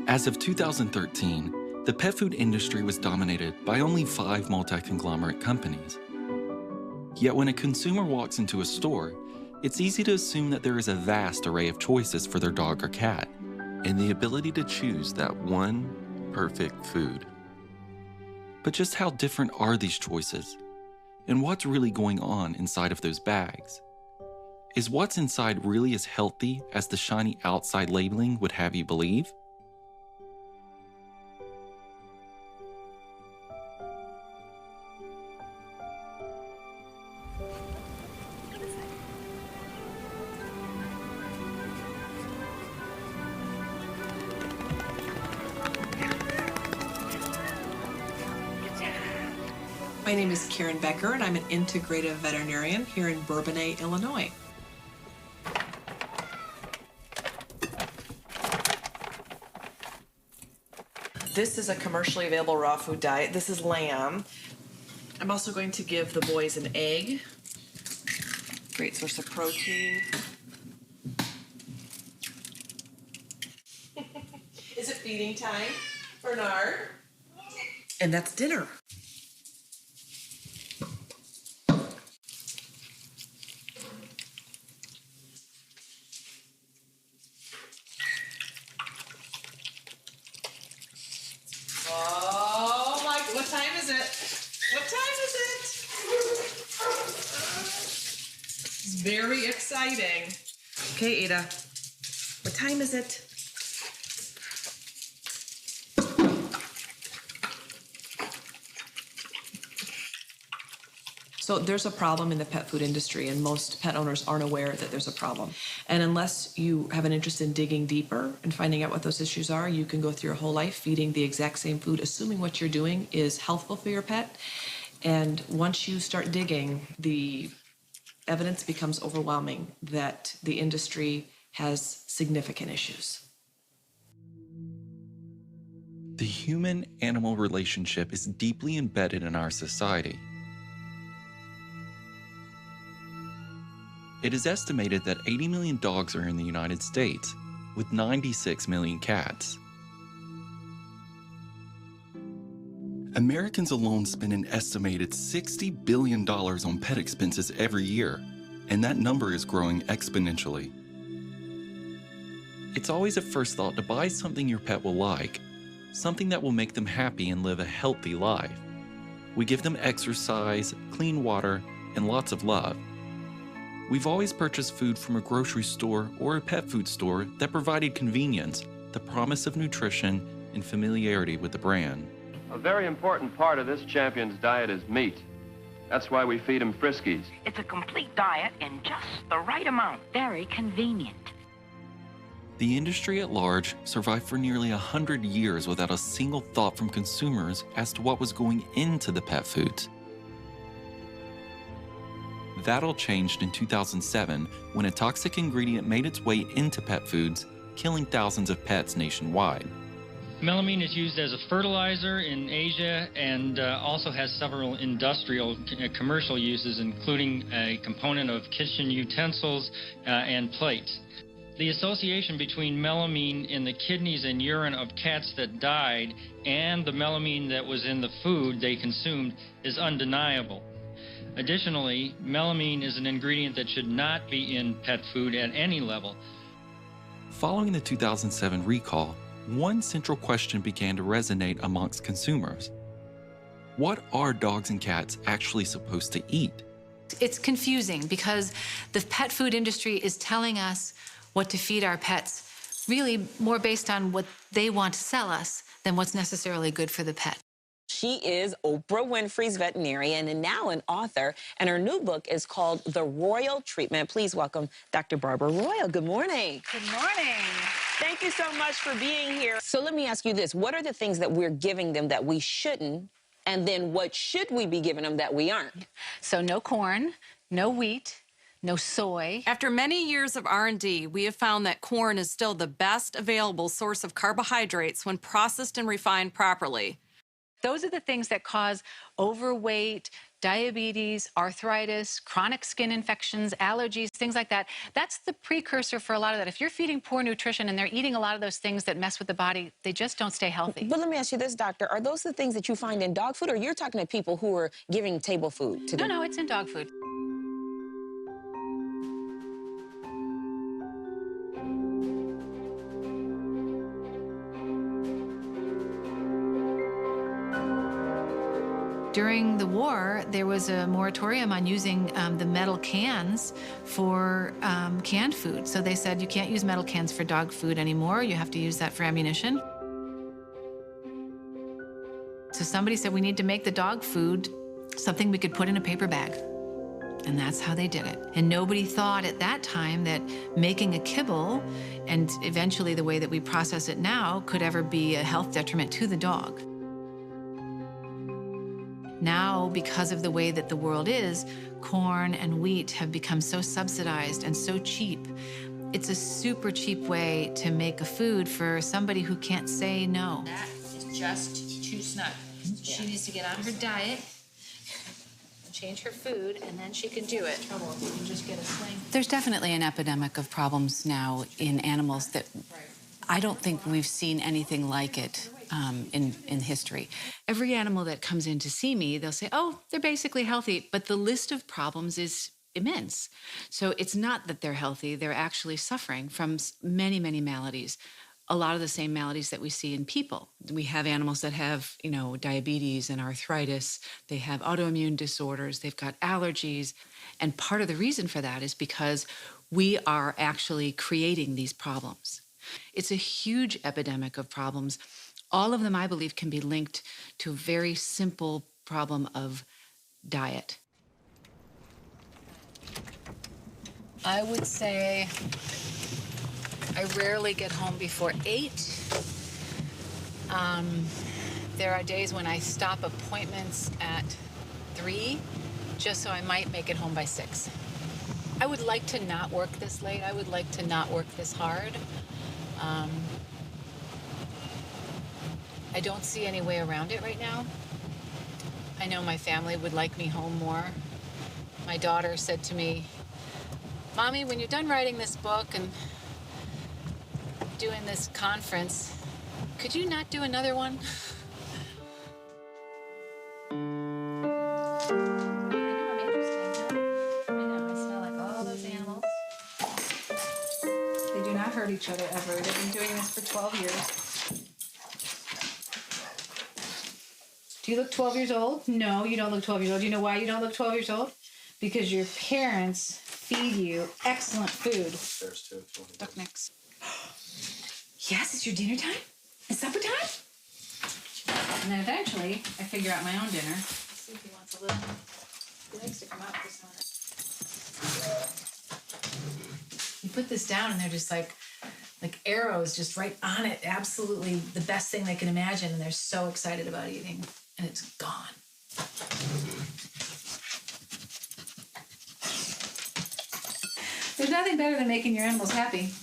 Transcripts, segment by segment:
As of 2013, the pet food industry was dominated by only 5 multi-conglomerate companies. Yet when a consumer walks into a store, it's easy to assume that there is a vast array of choices for their dog or cat, and the ability to choose that one perfect food. But just how different are these choices? And what's really going on inside of those bags? Is what's inside really as healthy as the shiny outside labeling would have you believe? My name is Karen Becker, and I'm an integrative veterinarian here in Bourbonnais, Illinois. This is a commercially available raw food diet. This is lamb. I'm also going to give the boys an egg. Great source of protein. Is it feeding time, Bernard? And that's dinner. Oh my, what time is it? What time is it? It's very exciting. Okay, Ada, what time is it? So there's a problem in the pet food industry, and most pet owners aren't aware that there's a problem. And unless you have an interest in digging deeper and finding out what those issues are, you can go through your whole life feeding the exact same food, assuming what you're doing is healthful for your pet. And once you start digging, the evidence becomes overwhelming that the industry has significant issues. The human-animal relationship is deeply embedded in our society. It is estimated that 80 million dogs are in the United States, with 96 million cats. Americans alone spend an estimated $60 billion on pet expenses every year, and that number is growing exponentially. It's always a first thought to buy something your pet will like, something that will make them happy and live a healthy life. We give them exercise, clean water, and lots of love. We've always purchased food from a grocery store or a pet food store that provided convenience, the promise of nutrition, and familiarity with the brand. A very important part of this champion's diet is meat. That's why we feed him Friskies. It's a complete diet in just the right amount. Very convenient. The industry at large survived for nearly 100 years without a single thought from consumers as to what was going into the pet foods. That all changed in 2007 when a toxic ingredient made its way into pet foods, killing thousands of pets nationwide. Melamine is used as a fertilizer in Asia and also has several industrial commercial uses, including a component of kitchen utensils and plates. The association between melamine in the kidneys and urine of cats that died and the melamine that was in the food they consumed is undeniable. Additionally, melamine is an ingredient that should not be in pet food at any level. Following the 2007 recall, one central question began to resonate amongst consumers. What are dogs and cats actually supposed to eat? It's confusing because the pet food industry is telling us what to feed our pets, really more based on what they want to sell us than what's necessarily good for the pet. She is Oprah Winfrey's veterinarian and now an author, and her new book is called The Royal Treatment. Please welcome Dr. Barbara Royal. Good morning. Good morning. Thank you so much for being here. So let me ask you this. What are the things that we're giving them that we shouldn't, and then what should we be giving them that we aren't? So no corn, no wheat, no soy. After many years of R&D, we have found that corn is still the best available source of carbohydrates when processed and refined properly. Those are the things that cause overweight, diabetes, arthritis, chronic skin infections, allergies, things like that. That's the precursor for a lot of that. If you're feeding poor nutrition and they're eating a lot of those things that mess with the body, they just don't stay healthy. But let me ask you this, doctor. Are those the things that you find in dog food, or you're talking to people who are giving table food to them? No, it's in dog food. During the war, there was a moratorium on using the metal cans for canned food. So they said you can't use metal cans for dog food anymore. You have to use that for ammunition. So somebody said we need to make the dog food something we could put in a paper bag. And that's how they did it. And nobody thought at that time that making a kibble, and eventually the way that we process it now, could ever be a health detriment to the dog. Now, because of the way that the world is, corn and wheat have become so subsidized and so cheap. It's a super cheap way to make a food for somebody who can't say no. That is just too snug. She needs to get on her diet, change her food, and then she can do it. Trouble if you can just get a sling. There's definitely an epidemic of problems now in animals that I don't think we've seen anything like it in history. Every animal that comes in to see me, they'll say, oh, they're basically healthy, but the list of problems is immense. So it's not that they're healthy, they're actually suffering from many, many maladies. A lot of the same maladies that we see in people. We have animals that have, diabetes and arthritis. They have autoimmune disorders. They've got allergies. And part of the reason for that is because we are actually creating these problems. It's a huge epidemic of problems. All of them, I believe, can be linked to a very simple problem of diet. I would say I rarely get home before 8. There are days when I stop appointments at 3, just so I might make it home by 6. I would like to not work this late. I would like to not work this hard. I don't see any way around it right now. I know my family would like me home more. My daughter said to me, Mommy, when you're done writing this book and doing this conference, could you not do another one? I know, I'm interesting, huh? I know, I smell like all those animals. They do not hurt each other ever. They've been doing this for 12 years. Do you look 12 years old? No, you don't look 12 years old. Do you know why you don't look 12 years old? Because your parents feed you excellent food. There's two. Look next. Yes, it's your dinner time? It's supper time? And then eventually, I figure out my own dinner. Let's see if he wants a little. He likes to come out with this on it. You put this down and they're just like arrows just right on it. Absolutely the best thing they can imagine. And they're so excited about eating. And it's gone. There's nothing better than making your animals happy.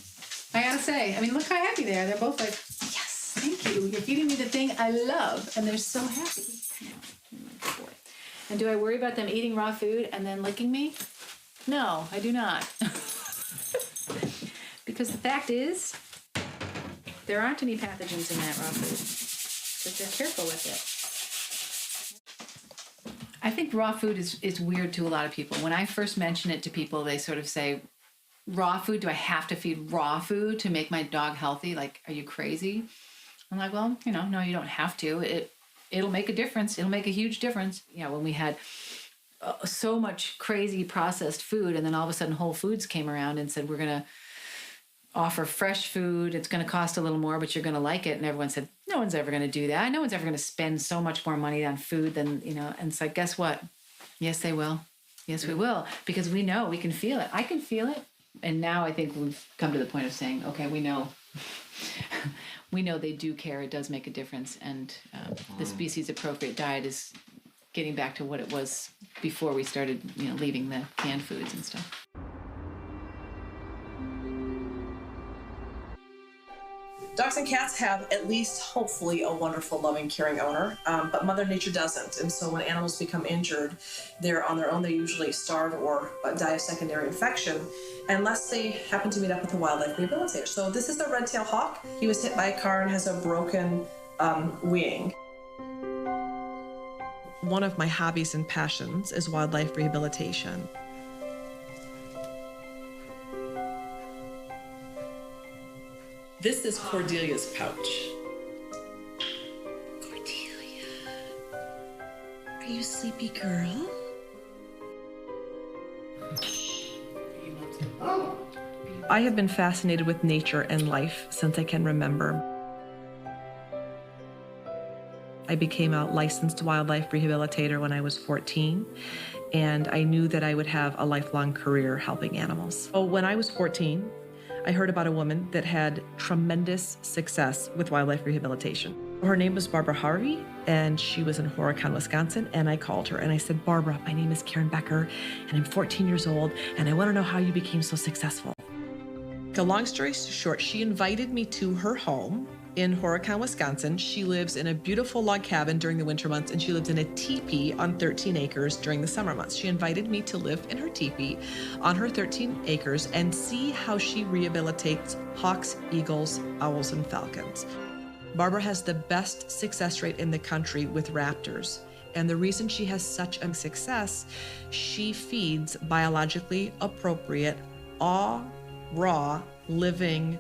I gotta say, I mean, look how happy they are. They're both like, yes, thank you. You're feeding me the thing I love. And they're so happy. And do I worry about them eating raw food and then licking me? No, I do not. Because the fact is, there aren't any pathogens in that raw food. But they're careful with it. I I think raw food is weird to a lot of people. When I first mention it to people, they sort of say, raw food? Do I have to feed raw food to make my dog healthy? Like, are you crazy? I'm like, well, no, you don't have to. It'll make a difference. It'll make a huge difference. When we had so much crazy processed food, and then all of a sudden Whole Foods came around and said, we're going to offer fresh food. It's going to cost a little more, but you're going to like it. And everyone said, no one's ever going to do that. No one's ever going to spend so much more money on food than, and it's like, guess what? Yes, they will. Yes, we will. Because we know, we can feel it. I can feel it. And now I think we've come to the point of saying, okay, we know. We know they do care. It does make a difference. And the species-appropriate diet is getting back to what it was before we started, leaving the canned foods and stuff. Dogs and cats have at least, hopefully, a wonderful, loving, caring owner, but Mother Nature doesn't. And so when animals become injured, they're on their own. They usually starve or die of secondary infection, unless they happen to meet up with a wildlife rehabilitator. So this is the red-tailed hawk. He was hit by a car and has a broken wing. One of my hobbies and passions is wildlife rehabilitation. This is Cordelia's pouch. Cordelia, are you a sleepy girl? I have been fascinated with nature and life since I can remember. I became a licensed wildlife rehabilitator when I was 14, and I knew that I would have a lifelong career helping animals. So when I was 14, I heard about a woman that had tremendous success with wildlife rehabilitation. Her name was Barbara Harvey, and she was in Horicon, Wisconsin, and I called her and I said, Barbara, my name is Karen Becker, and I'm 14 years old, and I want to know how you became so successful. A long story short, she invited me to her home in Horicon, Wisconsin. She lives in a beautiful log cabin during the winter months, and she lives in a teepee on 13 acres during the summer months. She invited me to live in her teepee on her 13 acres and see how she rehabilitates hawks, eagles, owls, and falcons. Barbara has the best success rate in the country with raptors. And the reason she has such a success, she feeds biologically appropriate, raw, living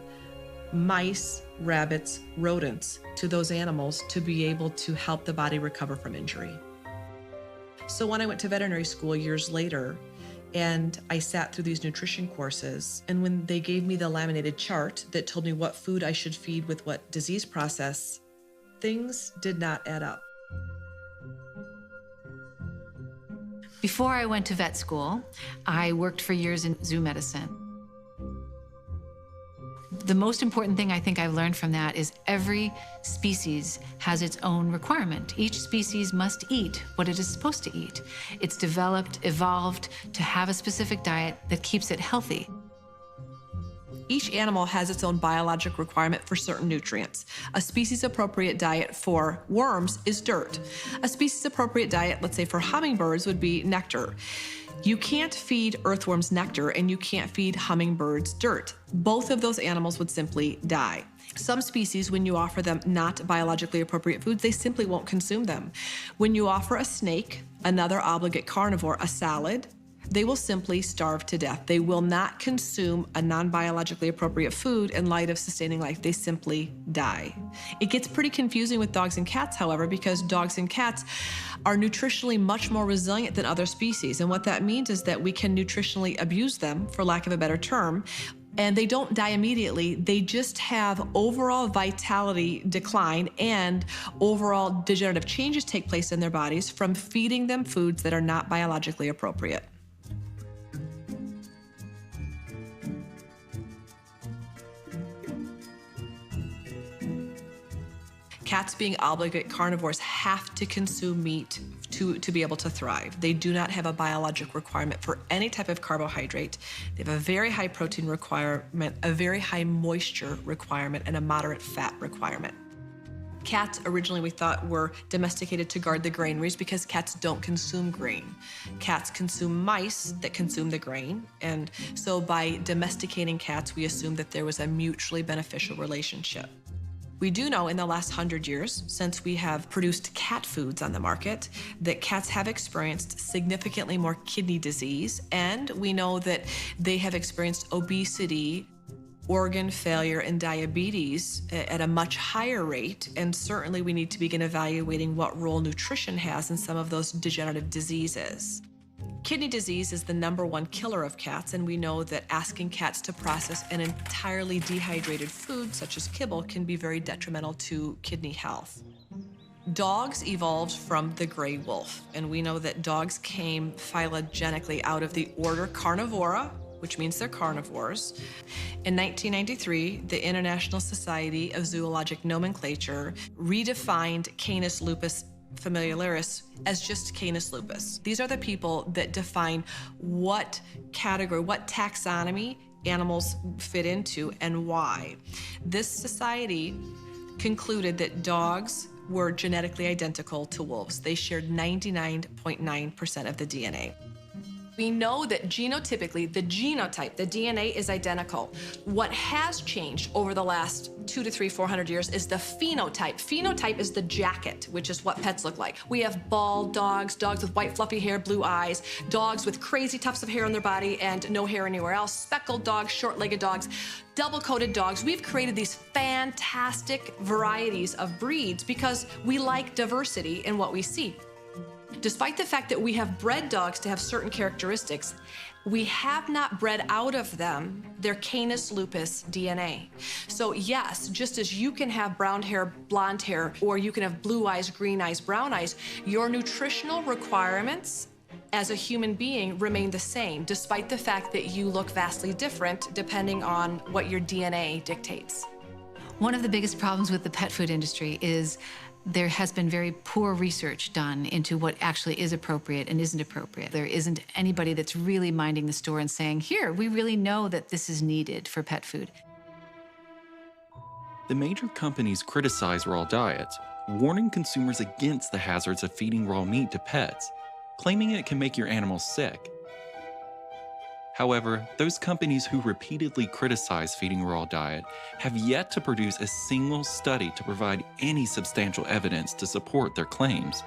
mice, rabbits, rodents to those animals to be able to help the body recover from injury. So when I went to veterinary school years later, and I sat through these nutrition courses, and when they gave me the laminated chart that told me what food I should feed with what disease process, things did not add up. Before I went to vet school, I worked for years in zoo medicine. The most important thing I think I've learned from that is every species has its own requirement. Each species must eat what it is supposed to eat. It's evolved to have a specific diet that keeps it healthy. Each animal has its own biologic requirement for certain nutrients. A species-appropriate diet for worms is dirt. A species-appropriate diet, let's say for hummingbirds, would be nectar. You can't feed earthworms nectar and you can't feed hummingbirds dirt. Both of those animals would simply die. Some species, when you offer them not biologically appropriate foods, they simply won't consume them. When you offer a snake, another obligate carnivore, a salad, they will simply starve to death. They will not consume a non-biologically appropriate food in light of sustaining life. They simply die. It gets pretty confusing with dogs and cats, however, because dogs and cats are nutritionally much more resilient than other species. And what that means is that we can nutritionally abuse them, for lack of a better term, and they don't die immediately. They just have overall vitality decline and overall degenerative changes take place in their bodies from feeding them foods that are not biologically appropriate. Cats, being obligate carnivores, have to consume meat to be able to thrive. They do not have a biologic requirement for any type of carbohydrate. They have a very high protein requirement, a very high moisture requirement, and a moderate fat requirement. Cats originally we thought were domesticated to guard the granaries because cats don't consume grain. Cats consume mice that consume the grain, and so by domesticating cats, we assumed that there was a mutually beneficial relationship. We do know in the last 100 years, since we have produced cat foods on the market, that cats have experienced significantly more kidney disease, and we know that they have experienced obesity, organ failure, and diabetes at a much higher rate, and certainly we need to begin evaluating what role nutrition has in some of those degenerative diseases. Kidney disease is the #1 killer of cats, and we know that asking cats to process an entirely dehydrated food, such as kibble, can be very detrimental to kidney health. Dogs evolved from the gray wolf, and we know that dogs came phylogenetically out of the order Carnivora, which means they're carnivores. In 1993, the International Society of Zoologic Nomenclature redefined Canis lupus familiaris as just Canis lupus. These are the people that define what category, what taxonomy animals fit into and why. This society concluded that dogs were genetically identical to wolves. They shared 99.9% of the DNA. We know that genotypically, the genotype, the DNA is identical. What has changed over the last 200 to 400 years is the phenotype. Phenotype is the jacket, which is what pets look like. We have bald dogs, dogs with white fluffy hair, blue eyes, dogs with crazy tufts of hair on their body and no hair anywhere else, speckled dogs, short-legged dogs, double-coated dogs. We've created these fantastic varieties of breeds because we like diversity in what we see. Despite the fact that we have bred dogs to have certain characteristics, we have not bred out of them their Canis lupus DNA. So yes, just as you can have brown hair, blonde hair, or you can have blue eyes, green eyes, brown eyes, your nutritional requirements as a human being remain the same, despite the fact that you look vastly different depending on what your DNA dictates. One of the biggest problems with the pet food industry is there has been very poor research done into what actually is appropriate and isn't appropriate. There isn't anybody that's really minding the store and saying, here, we really know that this is needed for pet food. The major companies criticize raw diets, warning consumers against the hazards of feeding raw meat to pets, claiming it can make your animals sick. However, those companies who repeatedly criticize feeding raw diet have yet to produce a single study to provide any substantial evidence to support their claims.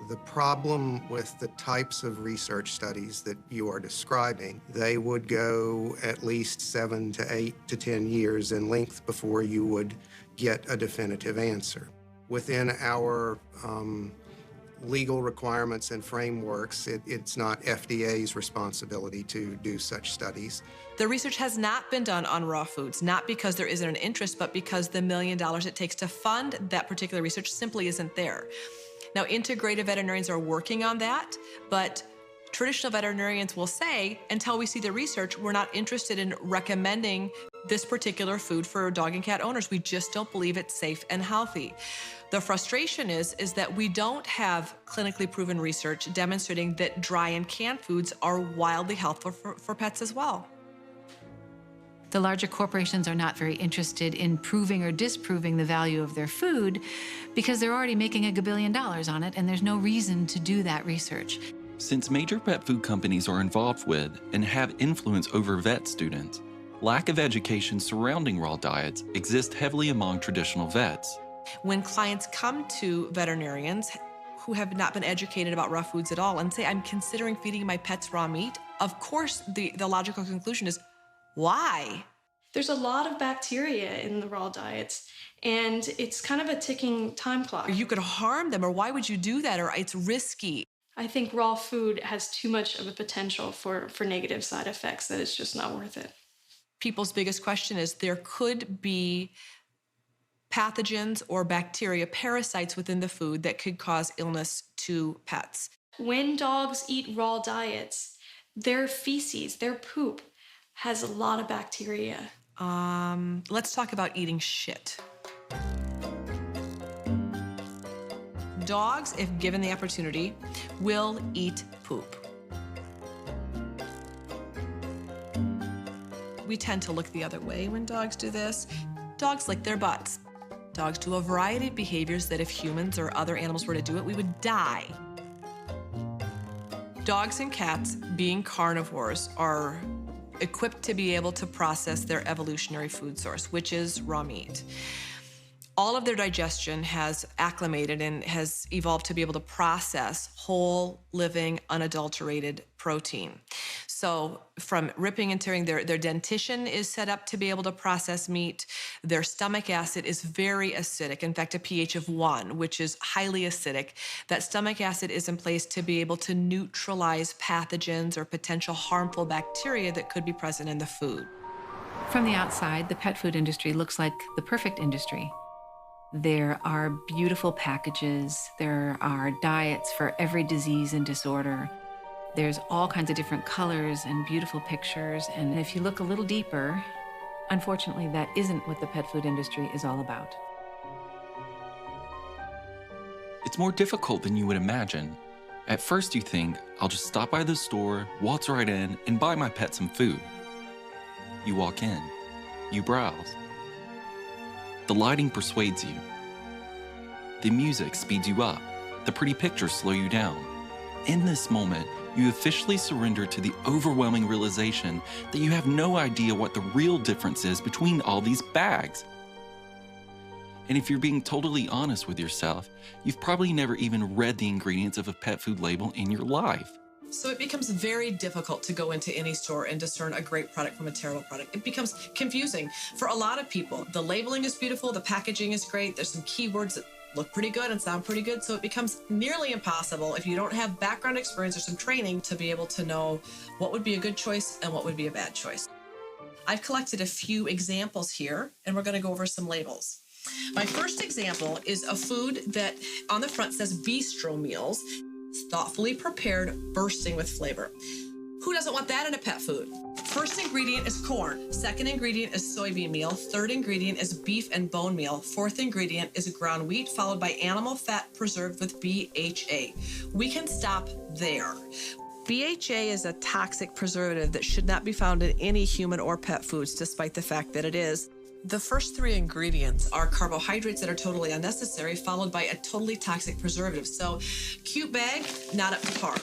The problem with the types of research studies that you are describing, they would go at least 7 to 8 to 10 years in length before you would get a definitive answer. Within our legal requirements and frameworks, it's not FDA's responsibility to do such studies. The research has not been done on raw foods, not because there isn't an interest, but because the $1 million it takes to fund that particular research simply isn't there. Now, integrative veterinarians are working on that, but traditional veterinarians will say, until we see the research, we're not interested in recommending this particular food for dog and cat owners. We just don't believe it's safe and healthy. The frustration is that we don't have clinically proven research demonstrating that dry and canned foods are wildly helpful for pets as well. The larger corporations are not very interested in proving or disproving the value of their food because they're already making $1 billion on it, and there's no reason to do that research. Since major pet food companies are involved with and have influence over vet students, lack of education surrounding raw diets exists heavily among traditional vets. When clients come to veterinarians who have not been educated about raw foods at all and say, I'm considering feeding my pets raw meat, of course the logical conclusion is, why? There's a lot of bacteria in the raw diets, and it's kind of a ticking time clock. Or you could harm them, or why would you do that, or it's risky. I think raw food has too much of a potential for negative side effects that it's just not worth it. People's biggest question is there could be pathogens or bacteria, parasites within the food that could cause illness to pets. When dogs eat raw diets, their feces, their poop, has a lot of bacteria. Let's talk about eating shit. Dogs, if given the opportunity, will eat poop. We tend to look the other way when dogs do this. Dogs lick their butts. Dogs do a variety of behaviors that if humans or other animals were to do it, we would die. Dogs and cats, being carnivores, are equipped to be able to process their evolutionary food source, which is raw meat. All of their digestion has acclimated and has evolved to be able to process whole, living, unadulterated protein. So from ripping and tearing, their dentition is set up to be able to process meat. Their stomach acid is very acidic. In fact, a pH of 1, which is highly acidic. That stomach acid is in place to be able to neutralize pathogens or potential harmful bacteria that could be present in the food. From the outside, the pet food industry looks like the perfect industry. There are beautiful packages. There are diets for every disease and disorder. There's all kinds of different colors and beautiful pictures. And if you look a little deeper, unfortunately, that isn't what the pet food industry is all about. It's more difficult than you would imagine. At first you think, I'll just stop by the store, waltz right in, and buy my pet some food. You walk in. You browse. The lighting persuades you. The music speeds you up. The pretty pictures slow you down. In this moment, you officially surrender to the overwhelming realization that you have no idea what the real difference is between all these bags. And if you're being totally honest with yourself, you've probably never even read the ingredients of a pet food label in your life. So it becomes very difficult to go into any store and discern a great product from a terrible product. It becomes confusing for a lot of people. The labeling is beautiful, the packaging is great, there's some keywords that look pretty good and sound pretty good, so it becomes nearly impossible if you don't have background experience or some training to be able to know what would be a good choice and what would be a bad choice. I've collected a few examples here, and we're going to go over some labels. My first example is a food that on the front says bistro meals. Thoughtfully prepared, bursting with flavor. Who doesn't want that in a pet food? First ingredient is corn. Second ingredient is soybean meal. Third ingredient is beef and bone meal. Fourth ingredient is ground wheat, followed by animal fat preserved with BHA. We can stop there. BHA is a toxic preservative that should not be found in any human or pet foods, despite the fact that it is. The first three ingredients are carbohydrates that are totally unnecessary, followed by a totally toxic preservative. So, cute bag, not up to par.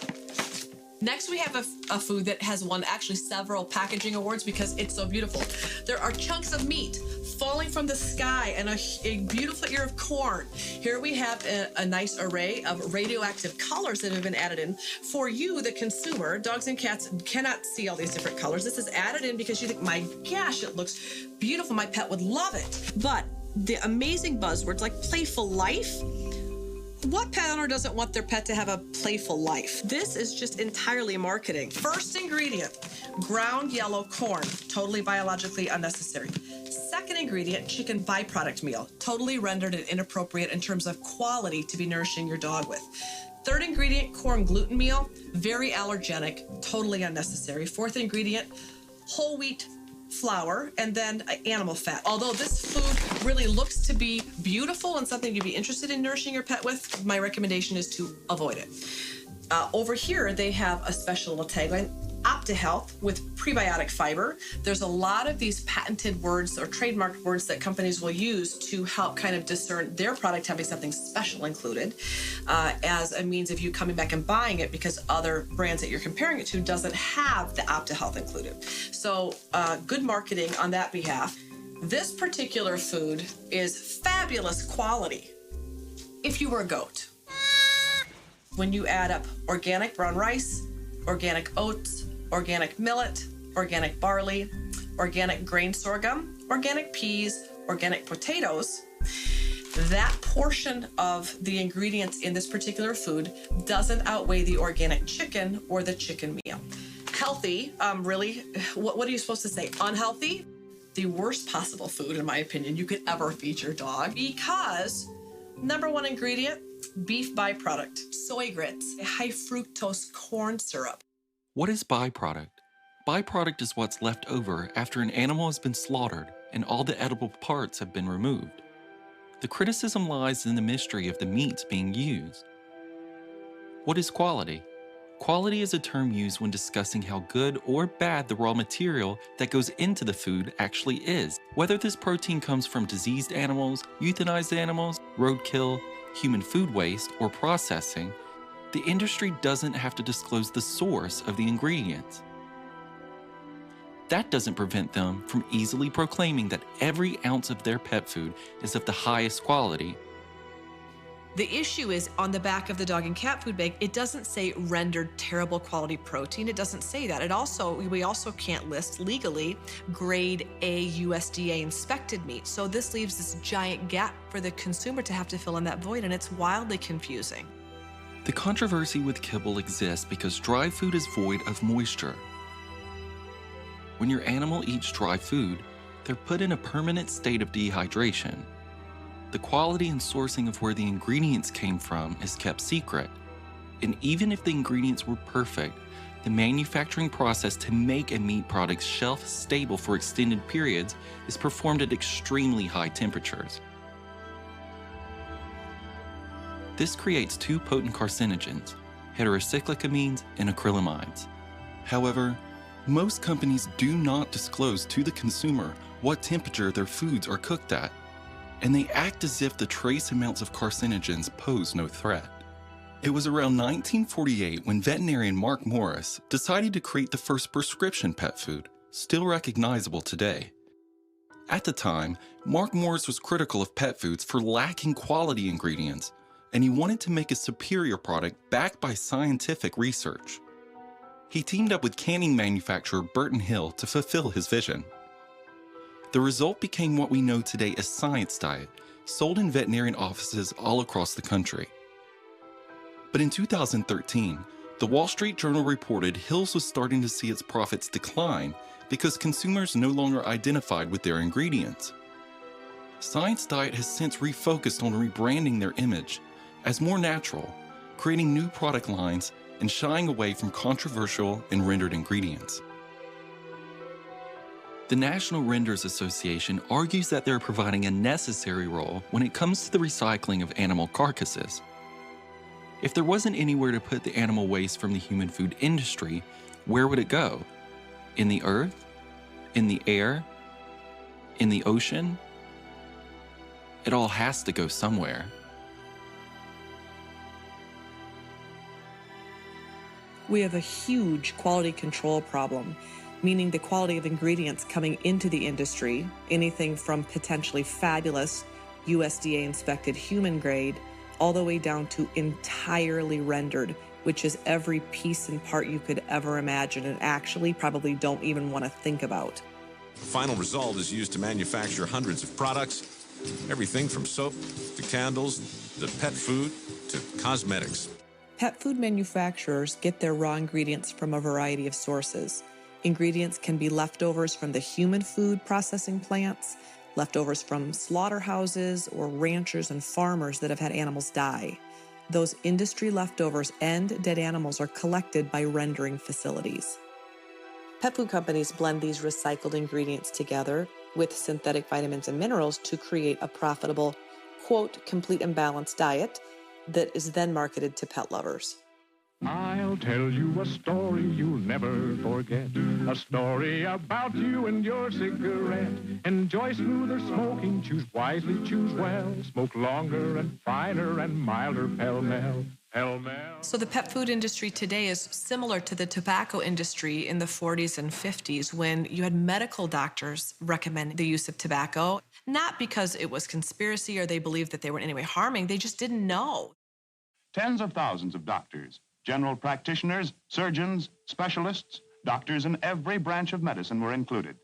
Next, we have a food that has won actually several packaging awards because it's so beautiful. There are chunks of meat falling from the sky and a beautiful ear of corn. Here we have a nice array of radioactive colors that have been added in. For you, the consumer, dogs and cats cannot see all these different colors. This is added in because you think, my gosh, it looks beautiful. My pet would love it. But the amazing buzzwords like playful life, what pet owner doesn't want their pet to have a playful life? This is just entirely marketing. First ingredient, ground yellow corn, totally biologically unnecessary. Second ingredient, chicken byproduct meal, totally rendered and inappropriate in terms of quality to be nourishing your dog with. Third ingredient, corn gluten meal, very allergenic, totally unnecessary. Fourth ingredient, whole wheat flour, and then animal fat. Although this food really looks to be beautiful and something you'd be interested in nourishing your pet with, my recommendation is to avoid it. Over here, they have a special little tagline, OptiHealth with prebiotic fiber. There's a lot of these patented words or trademarked words that companies will use to help kind of discern their product having something special included as a means of you coming back and buying it because other brands that you're comparing it to doesn't have the OptiHealth included. So good marketing on that behalf. This particular food is fabulous quality if you were a goat. When you add up organic brown rice, organic oats, organic millet, organic barley, organic grain sorghum, organic peas, organic potatoes, that portion of the ingredients in this particular food doesn't outweigh the organic chicken or the chicken meal. Healthy, really, what are you supposed to say? Unhealthy? The worst possible food, in my opinion, you could ever feed your dog because number one ingredient, beef byproduct, soy grits, high fructose corn syrup. What is byproduct? Byproduct is what's left over after an animal has been slaughtered and all the edible parts have been removed. The criticism lies in the mystery of the meats being used. What is quality? Quality is a term used when discussing how good or bad the raw material that goes into the food actually is. Whether this protein comes from diseased animals, euthanized animals, roadkill, human food waste, or processing, the industry doesn't have to disclose the source of the ingredients. that doesn't prevent them from easily proclaiming that every ounce of their pet food is of the highest quality. The issue is on the back of the dog and cat food bag, it doesn't say rendered terrible quality protein. It doesn't say that. We also can't list legally grade A USDA inspected meat. So this leaves this giant gap for the consumer to have to fill in that void, and it's wildly confusing. The controversy with kibble exists because dry food is void of moisture. When your animal eats dry food, they're put in a permanent state of dehydration. The quality and sourcing of where the ingredients came from is kept secret. And even if the ingredients were perfect, the manufacturing process to make a meat product shelf stable for extended periods is performed at extremely high temperatures. This creates two potent carcinogens, heterocyclic and acrylamides. However, most companies do not disclose to the consumer what temperature their foods are cooked at, and they act as if the trace amounts of carcinogens pose no threat. It was around 1948 when veterinarian Mark Morris decided to create the first prescription pet food, still recognizable today. At the time, Mark Morris was critical of pet foods for lacking quality ingredients, and he wanted to make a superior product backed by scientific research. He teamed up with canning manufacturer Burton Hill to fulfill his vision. The result became what we know today as Science Diet, sold in veterinarian offices all across the country. But in 2013, the Wall Street Journal reported Hill's was starting to see its profits decline because consumers no longer identified with their ingredients. Science Diet has since refocused on rebranding their image as more natural, creating new product lines and shying away from controversial and rendered ingredients. The National Renders Association argues that they're providing a necessary role when it comes to the recycling of animal carcasses. If there wasn't anywhere to put the animal waste from the human food industry, where would it go? In the earth? In the air? In the ocean? It all has to go somewhere. We have a huge quality control problem, meaning the quality of ingredients coming into the industry, anything from potentially fabulous USDA inspected human grade, all the way down to entirely rendered, which is every piece and part you could ever imagine and actually probably don't even want to think about. The final result is used to manufacture hundreds of products, everything from soap to candles to pet food to cosmetics. Pet food manufacturers get their raw ingredients from a variety of sources. Ingredients can be leftovers from the human food processing plants, leftovers from slaughterhouses or ranchers and farmers that have had animals die. Those industry leftovers and dead animals are collected by rendering facilities. Pet food companies blend these recycled ingredients together with synthetic vitamins and minerals to create a profitable, quote, complete and balanced diet that is then marketed to pet lovers. I'll tell you a story you'll never forget. A story about you and your cigarette. Enjoy smoother smoking, choose wisely, choose well. Smoke longer and finer and milder, pell-mell, pell-mell. So the pet food industry today is similar to the tobacco industry in the 40s and 50s when you had medical doctors recommend the use of tobacco, not because it was conspiracy or they believed that they were in any way harming, they just didn't know. Tens of thousands of doctors, general practitioners, surgeons, specialists, doctors in every branch of medicine were included.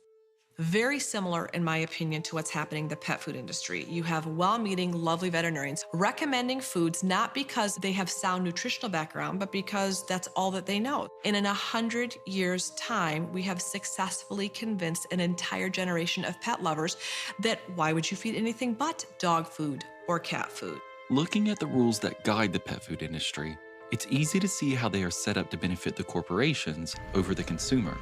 Very similar, in my opinion, to what's happening in the pet food industry. You have well-meaning, lovely veterinarians recommending foods not because they have sound nutritional background, but because that's all that they know. And in 100 years' time, we have successfully convinced an entire generation of pet lovers that why would you feed anything but dog food or cat food? Looking at the rules that guide the pet food industry, it's easy to see how they are set up to benefit the corporations over the consumer.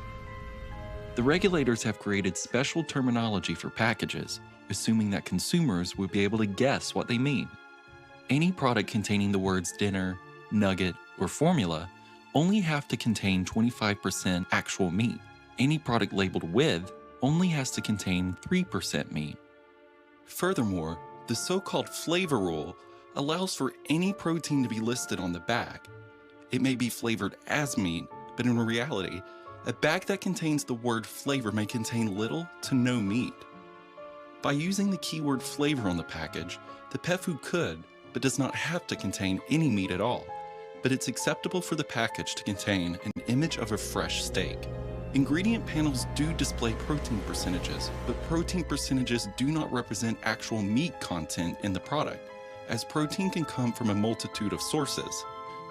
The regulators have created special terminology for packages, assuming that consumers would be able to guess what they mean. Any product containing the words dinner, nugget, or formula only have to contain 25% actual meat. Any product labeled with only has to contain 3% meat. Furthermore, the so-called flavor rule allows for any protein to be listed on the back. It may be flavored as meat, but in reality, a bag that contains the word flavor may contain little to no meat. By using the keyword flavor on the package, the pet food could, but does not have to contain any meat at all, but it's acceptable for the package to contain an image of a fresh steak. Ingredient panels do display protein percentages, but protein percentages do not represent actual meat content in the product, as protein can come from a multitude of sources.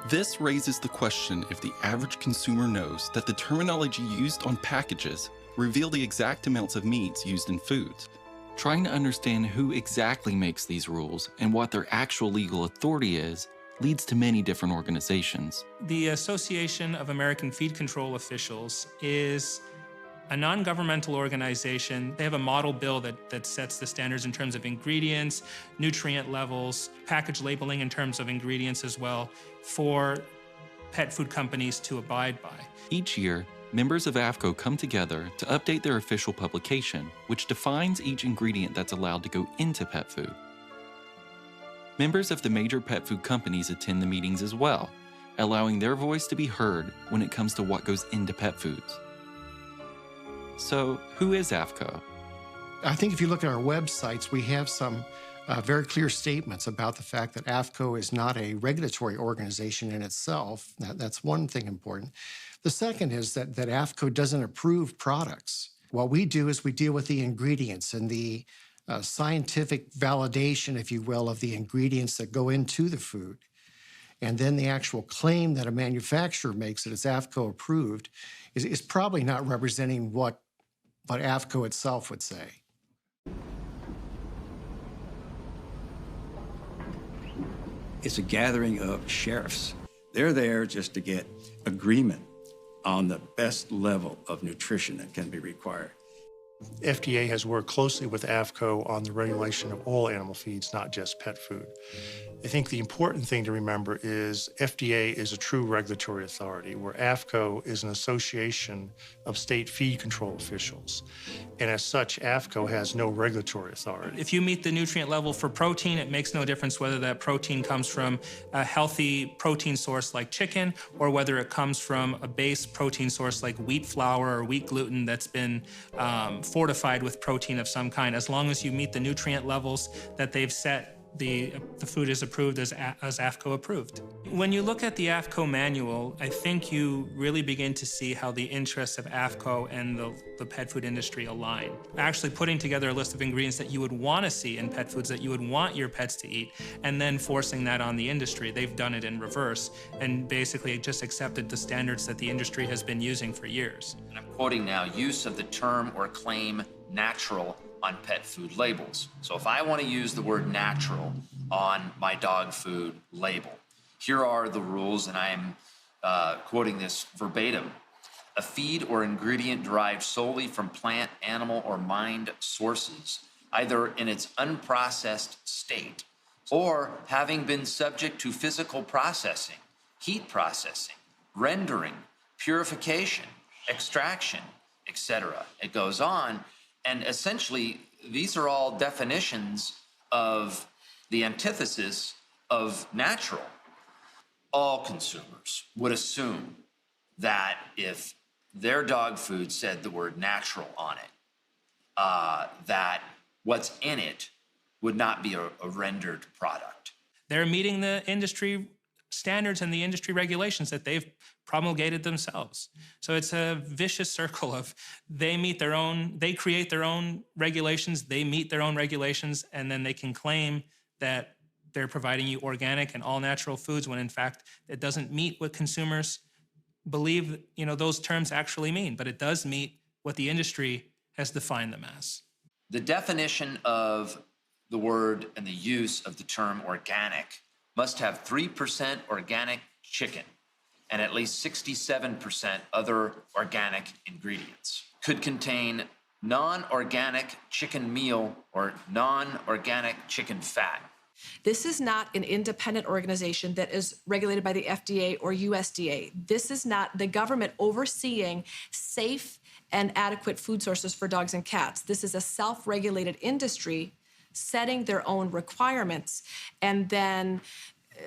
This raises the question if the average consumer knows that the terminology used on packages reveal the exact amounts of meats used in foods. Trying to understand who exactly makes these rules and what their actual legal authority is leads to many different organizations. The Association of American Feed Control Officials is a non-governmental organization. They have a model bill that sets the standards in terms of ingredients, nutrient levels, package labeling in terms of ingredients as well, for pet food companies to abide by. Each year, members of AFCO come together to update their official publication, which defines each ingredient that's allowed to go into pet food. Members of the major pet food companies attend the meetings as well, allowing their voice to be heard when it comes to what goes into pet foods. So, who is AFCO? I think if you look at our websites, we have some very clear statements about the fact that AFCO is not a regulatory organization in itself. That's one thing important. The second is that AFCO doesn't approve products. What we do is we deal with the ingredients and the scientific validation, if you will, of the ingredients that go into the food. And then the actual claim that a manufacturer makes that it's AFCO approved is probably not representing what AFCO itself would say. It's a gathering of sheriffs. They're there just to get agreement on the best level of nutrition that can be required. FDA has worked closely with AFCO on the regulation of all animal feeds, not just pet food. I think the important thing to remember is FDA is a true regulatory authority, where AFCO is an association of state feed control officials. And as such, AFCO has no regulatory authority. If you meet the nutrient level for protein, it makes no difference whether that protein comes from a healthy protein source like chicken, or whether it comes from a base protein source like wheat flour or wheat gluten that's been fortified with protein of some kind. As long as you meet the nutrient levels that they've set, the food is approved as AFCO approved. When you look at the AFCO manual, I think you really begin to see how the interests of AFCO and the pet food industry align. Actually putting together a list of ingredients that you would want to see in pet foods that you would want your pets to eat, and then forcing that on the industry. They've done it in reverse and basically just accepted the standards that the industry has been using for years. And I'm quoting now, use of the term or claim natural on pet food labels. So if I want to use the word natural on my dog food label, here are the rules, and I'm quoting this verbatim. A feed or ingredient derived solely from plant, animal, or mind sources, either in its unprocessed state or having been subject to physical processing, heat processing, rendering, purification, extraction, etc. It goes on. And essentially, these are all definitions of the antithesis of natural. All consumers would assume that if their dog food said the word natural on it, that what's in it would not be a rendered product. They're meeting the industry standards and the industry regulations that they've promulgated themselves. So it's a vicious circle of they create their own regulations, they meet their own regulations, and then they can claim that they're providing you organic and all natural foods when in fact it doesn't meet what consumers believe, those terms actually mean, but it does meet what the industry has defined them as. The definition of the word and the use of the term organic must have 3% organic chicken and at least 67% other organic ingredients. Could contain non-organic chicken meal or non-organic chicken fat. This is not an independent organization that is regulated by the FDA or USDA. This is not the government overseeing safe and adequate food sources for dogs and cats. This is a self-regulated industry setting their own requirements and then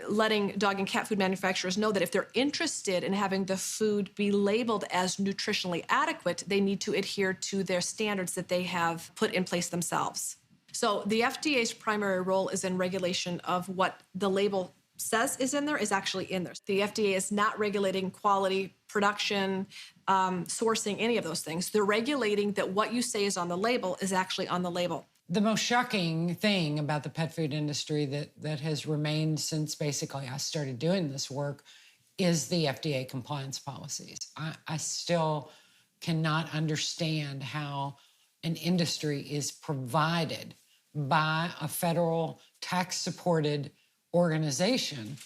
letting dog and cat food manufacturers know that if they're interested in having the food be labeled as nutritionally adequate, they need to adhere to their standards that they have put in place themselves. So the FDA's primary role is in regulation of what the label says is in there is actually in there. The FDA is not regulating quality, production, sourcing, any of those things. They're regulating that what you say is on the label is actually on the label. The most shocking thing about the pet food industry that has remained since basically I started doing this work is the FDA compliance policies. I still cannot understand how an industry is provided by a federal tax-supported organization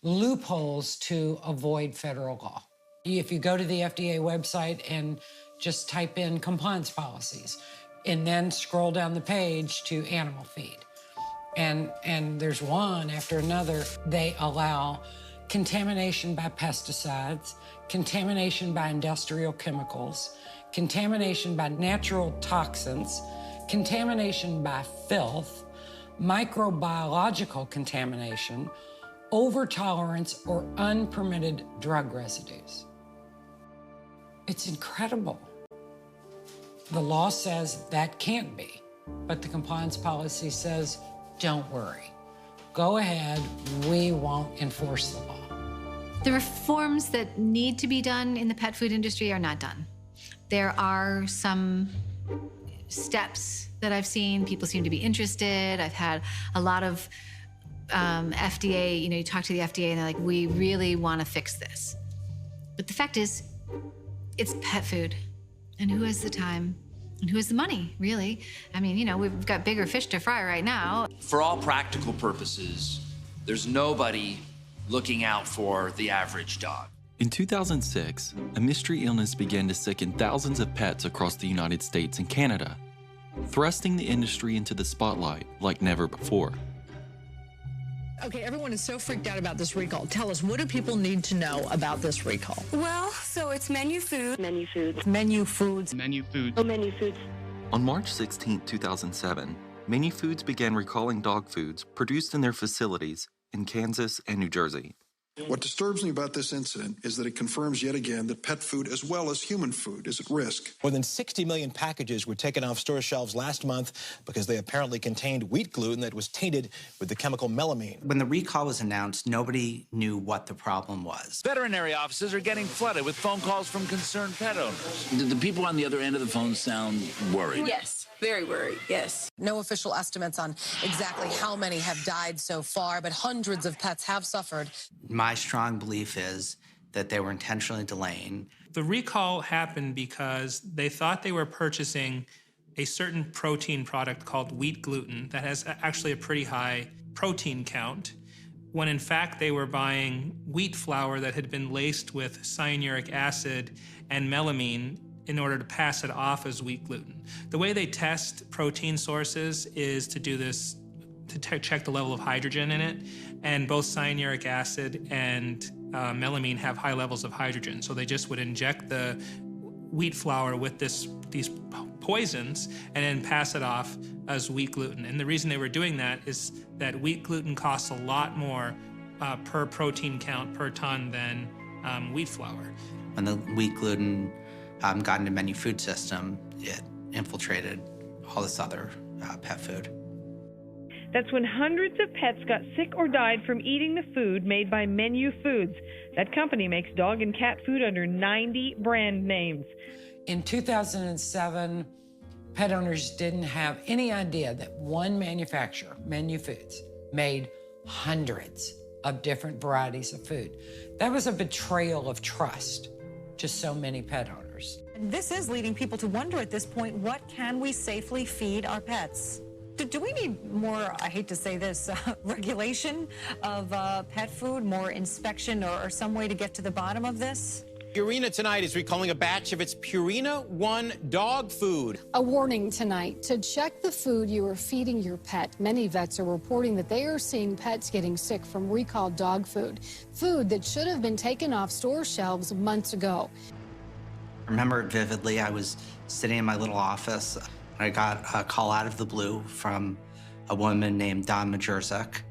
loopholes to avoid federal law. If you go to the FDA website and just type in compliance policies, and then scroll down the page to animal feed. And there's one after another. They allow contamination by pesticides, contamination by industrial chemicals, contamination by natural toxins, contamination by filth, microbiological contamination, overtolerance, or unpermitted drug residues. It's incredible. The law says that can't be, but the compliance policy says, don't worry. Go ahead, we won't enforce the law. The reforms that need to be done in the pet food industry are not done. There are some steps that I've seen. People seem to be interested. I've had a lot of FDA, you talk to the FDA and they're like, we really want to fix this. But the fact is, it's pet food. And who has the time? And who has the money, really? I mean, we've got bigger fish to fry right now. For all practical purposes, there's nobody looking out for the average dog. In 2006, a mystery illness began to sicken thousands of pets across the United States and Canada, thrusting the industry into the spotlight like never before. Okay, everyone is so freaked out about this recall. Tell us, what do people need to know about this recall? Well, so it's menu food. Menu foods. Menu foods. Menu foods. Oh, menu foods. On March 16, 2007, Menu Foods began recalling dog foods produced in their facilities in Kansas and New Jersey. What disturbs me about this incident is that it confirms yet again that pet food as well as human food is at risk. More than 60 million packages were taken off store shelves last month because they apparently contained wheat gluten that was tainted with the chemical melamine. When the recall was announced, nobody knew what the problem was. Veterinary offices are getting flooded with phone calls from concerned pet owners. Do the people on the other end of the phone sound worried? Yes. Very worried, yes. No official estimates on exactly how many have died so far, but hundreds of pets have suffered. My strong belief is that they were intentionally delaying. The recall happened because they thought they were purchasing a certain protein product called wheat gluten that has actually a pretty high protein count, when in fact they were buying wheat flour that had been laced with cyanuric acid and melamine in order to pass it off as wheat gluten. The way they test protein sources is to do this, to check the level of hydrogen in it, and both cyanuric acid and melamine have high levels of hydrogen, so they just would inject the wheat flour with these poisons and then pass it off as wheat gluten. And the reason they were doing that is that wheat gluten costs a lot more per protein count per ton than wheat flour. When the wheat gluten got into menu food system, it infiltrated all this other pet food. That's when hundreds of pets got sick or died from eating the food made by Menu Foods. That company makes dog and cat food under 90 brand names. In 2007, pet owners didn't have any idea that one manufacturer, Menu Foods, made hundreds of different varieties of food. That was a betrayal of trust to so many pet owners. And this is leading people to wonder at this point, what can we safely feed our pets? Do we need more, I hate to say this, regulation of pet food, more inspection or some way to get to the bottom of this? Purina tonight is recalling a batch of its Purina One dog food. A warning tonight to check the food you are feeding your pet. Many vets are reporting that they are seeing pets getting sick from recalled dog food, food that should have been taken off store shelves months ago. I remember it vividly. I was sitting in my little office. I got a call out of the blue from a woman named Dawn Majerzik,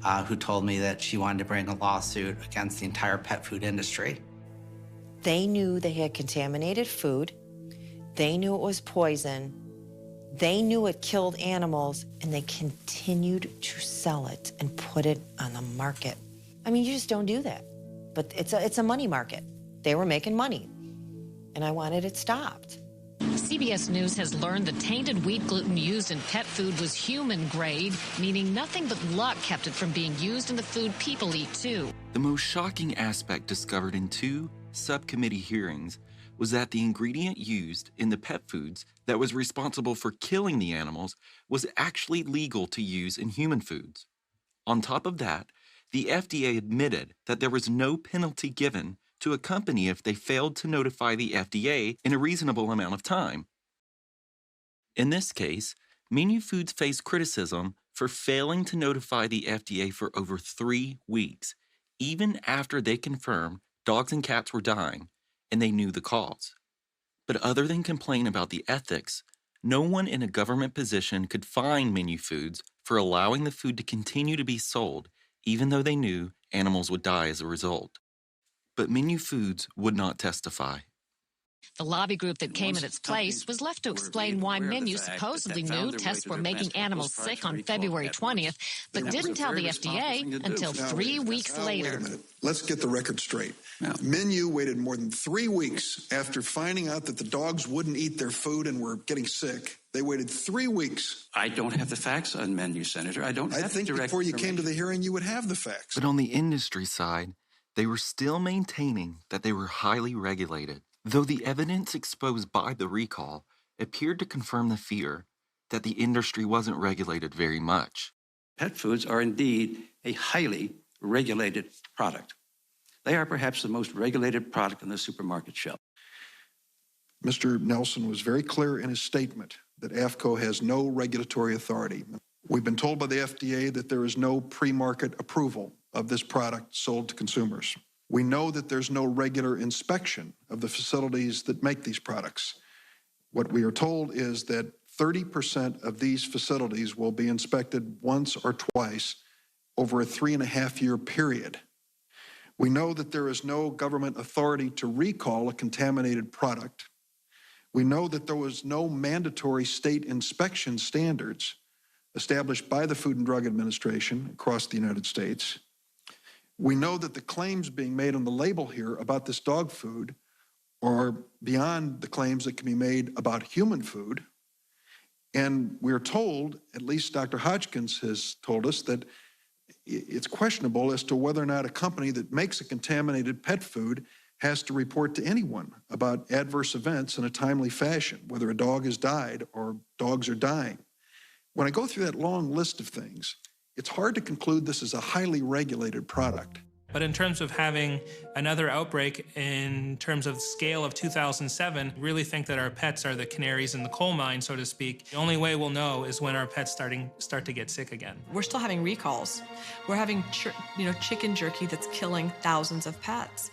who told me that she wanted to bring a lawsuit against the entire pet food industry. They knew they had contaminated food. They knew it was poison. They knew it killed animals, and they continued to sell it and put it on the market. I mean, you just don't do that. But it's a money market. They were making money, and I wanted it stopped. CBS News has learned the tainted wheat gluten used in pet food was human grade, meaning nothing but luck kept it from being used in the food people eat too. The most shocking aspect discovered in 2 subcommittee hearings was that the ingredient used in the pet foods that was responsible for killing the animals was actually legal to use in human foods. On top of that, the FDA admitted that there was no penalty given to a company if they failed to notify the FDA in a reasonable amount of time. In this case, Menu Foods faced criticism for failing to notify the FDA for over 3 weeks, even after they confirmed dogs and cats were dying and they knew the cause. But other than complain about the ethics, no one in a government position could fine Menu Foods for allowing the food to continue to be sold, even though they knew animals would die as a result. But Menu Foods would not testify. The lobby group that came in its place was left to explain why Menu supposedly knew tests were making animals sick on February 20th, but didn't tell the FDA until 3 weeks later. Wait a minute. Let's get the record straight. Menu waited more than 3 weeks after finding out that the dogs wouldn't eat their food and were getting sick. They waited 3 weeks. I don't have the facts on Menu, Senator. I think before you came to the hearing, you would have the facts. But on the industry side, they were still maintaining that they were highly regulated, though the evidence exposed by the recall appeared to confirm the fear that the industry wasn't regulated very much. Pet foods are indeed a highly regulated product. They are perhaps the most regulated product on the supermarket shelf. Mr. Nelson was very clear in his statement that AAFCO has no regulatory authority. We've been told by the FDA that there is no pre-market approval of this product sold to consumers. We know that there's no regular inspection of the facilities that make these products. What we are told is that 30% of these facilities will be inspected once or twice over a 3.5-year period. We know that there is no government authority to recall a contaminated product. We know that there was no mandatory state inspection standards established by the Food and Drug Administration across the United States. We know that the claims being made on the label here about this dog food are beyond the claims that can be made about human food. And we're told, at least Dr. Hodgkins has told us, that it's questionable as to whether or not a company that makes a contaminated pet food has to report to anyone about adverse events in a timely fashion, whether a dog has died or dogs are dying. When I go through that long list of things, it's hard to conclude this is a highly regulated product. But in terms of having another outbreak in terms of scale of 2007, I really think that our pets are the canaries in the coal mine, so to speak. The only way we'll know is when our pets start to get sick again. We're still having recalls. We're having chicken jerky that's killing thousands of pets.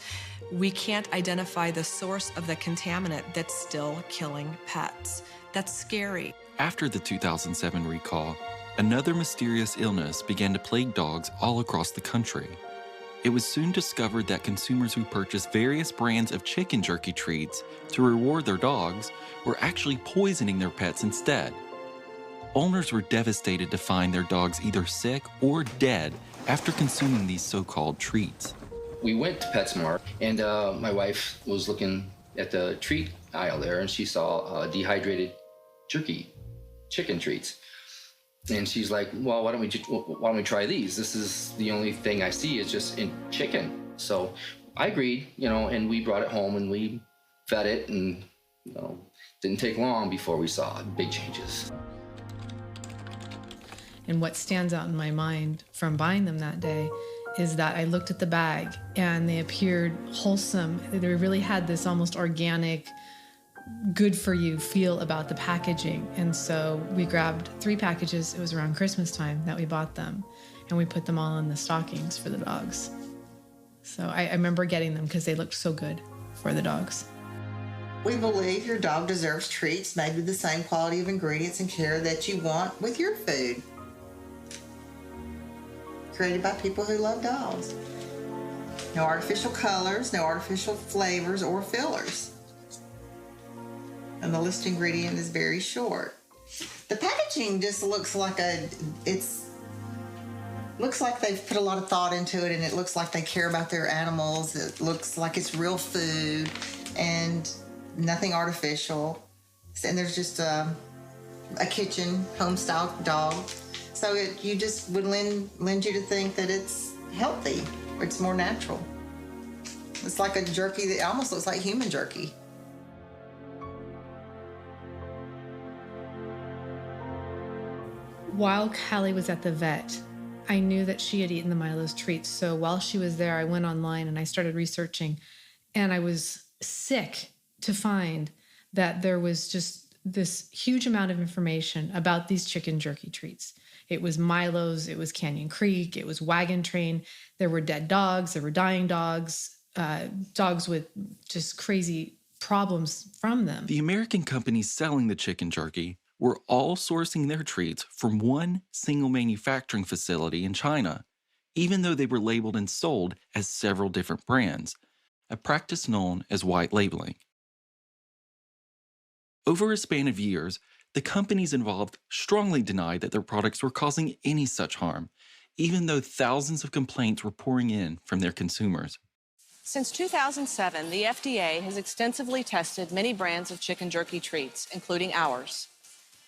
We can't identify the source of the contaminant that's still killing pets. That's scary. After the 2007 recall, another mysterious illness began to plague dogs all across the country. It was soon discovered that consumers who purchased various brands of chicken jerky treats to reward their dogs were actually poisoning their pets instead. Owners were devastated to find their dogs either sick or dead after consuming these so-called treats. We went to PetSmart, and my wife was looking at the treat aisle there, and she saw dehydrated jerky chicken treats. And she's like, well, why don't we try these? This is the only thing I see is just in chicken. So I agreed, and we brought it home and we fed it, and didn't take long before we saw big changes. And what stands out in my mind from buying them that day is that I looked at the bag and they appeared wholesome. They really had this almost organic, good for you feel about the packaging. And so we grabbed 3 packages. It was around Christmas time that we bought them, and we put them all in the stockings for the dogs. So I remember getting them because they looked so good for the dogs. We believe your dog deserves treats made with the same quality of ingredients and care that you want with your food. created by people who love dogs. No artificial colors, no artificial flavors or fillers. And the list ingredient is very short. The packaging just looks like looks like they've put a lot of thought into it, and it looks like they care about their animals. It looks like it's real food and nothing artificial. And there's just a kitchen home-style dog. So you just would lend you to think that it's healthy, or it's more natural. It's like a jerky that almost looks like human jerky. While Callie was at the vet, I knew that she had eaten the Milo's treats. So while she was there, I went online and I started researching, and I was sick to find that there was just this huge amount of information about these chicken jerky treats. It was Milo's, it was Canyon Creek, it was Wagon Train. There were dead dogs, there were dying dogs, dogs with just crazy problems from them. The American companies selling the chicken jerky were all sourcing their treats from one single manufacturing facility in China, even though they were labeled and sold as several different brands, a practice known as white labeling. Over a span of years, the companies involved strongly denied that their products were causing any such harm, even though thousands of complaints were pouring in from their consumers. Since 2007, the FDA has extensively tested many brands of chicken jerky treats, including ours.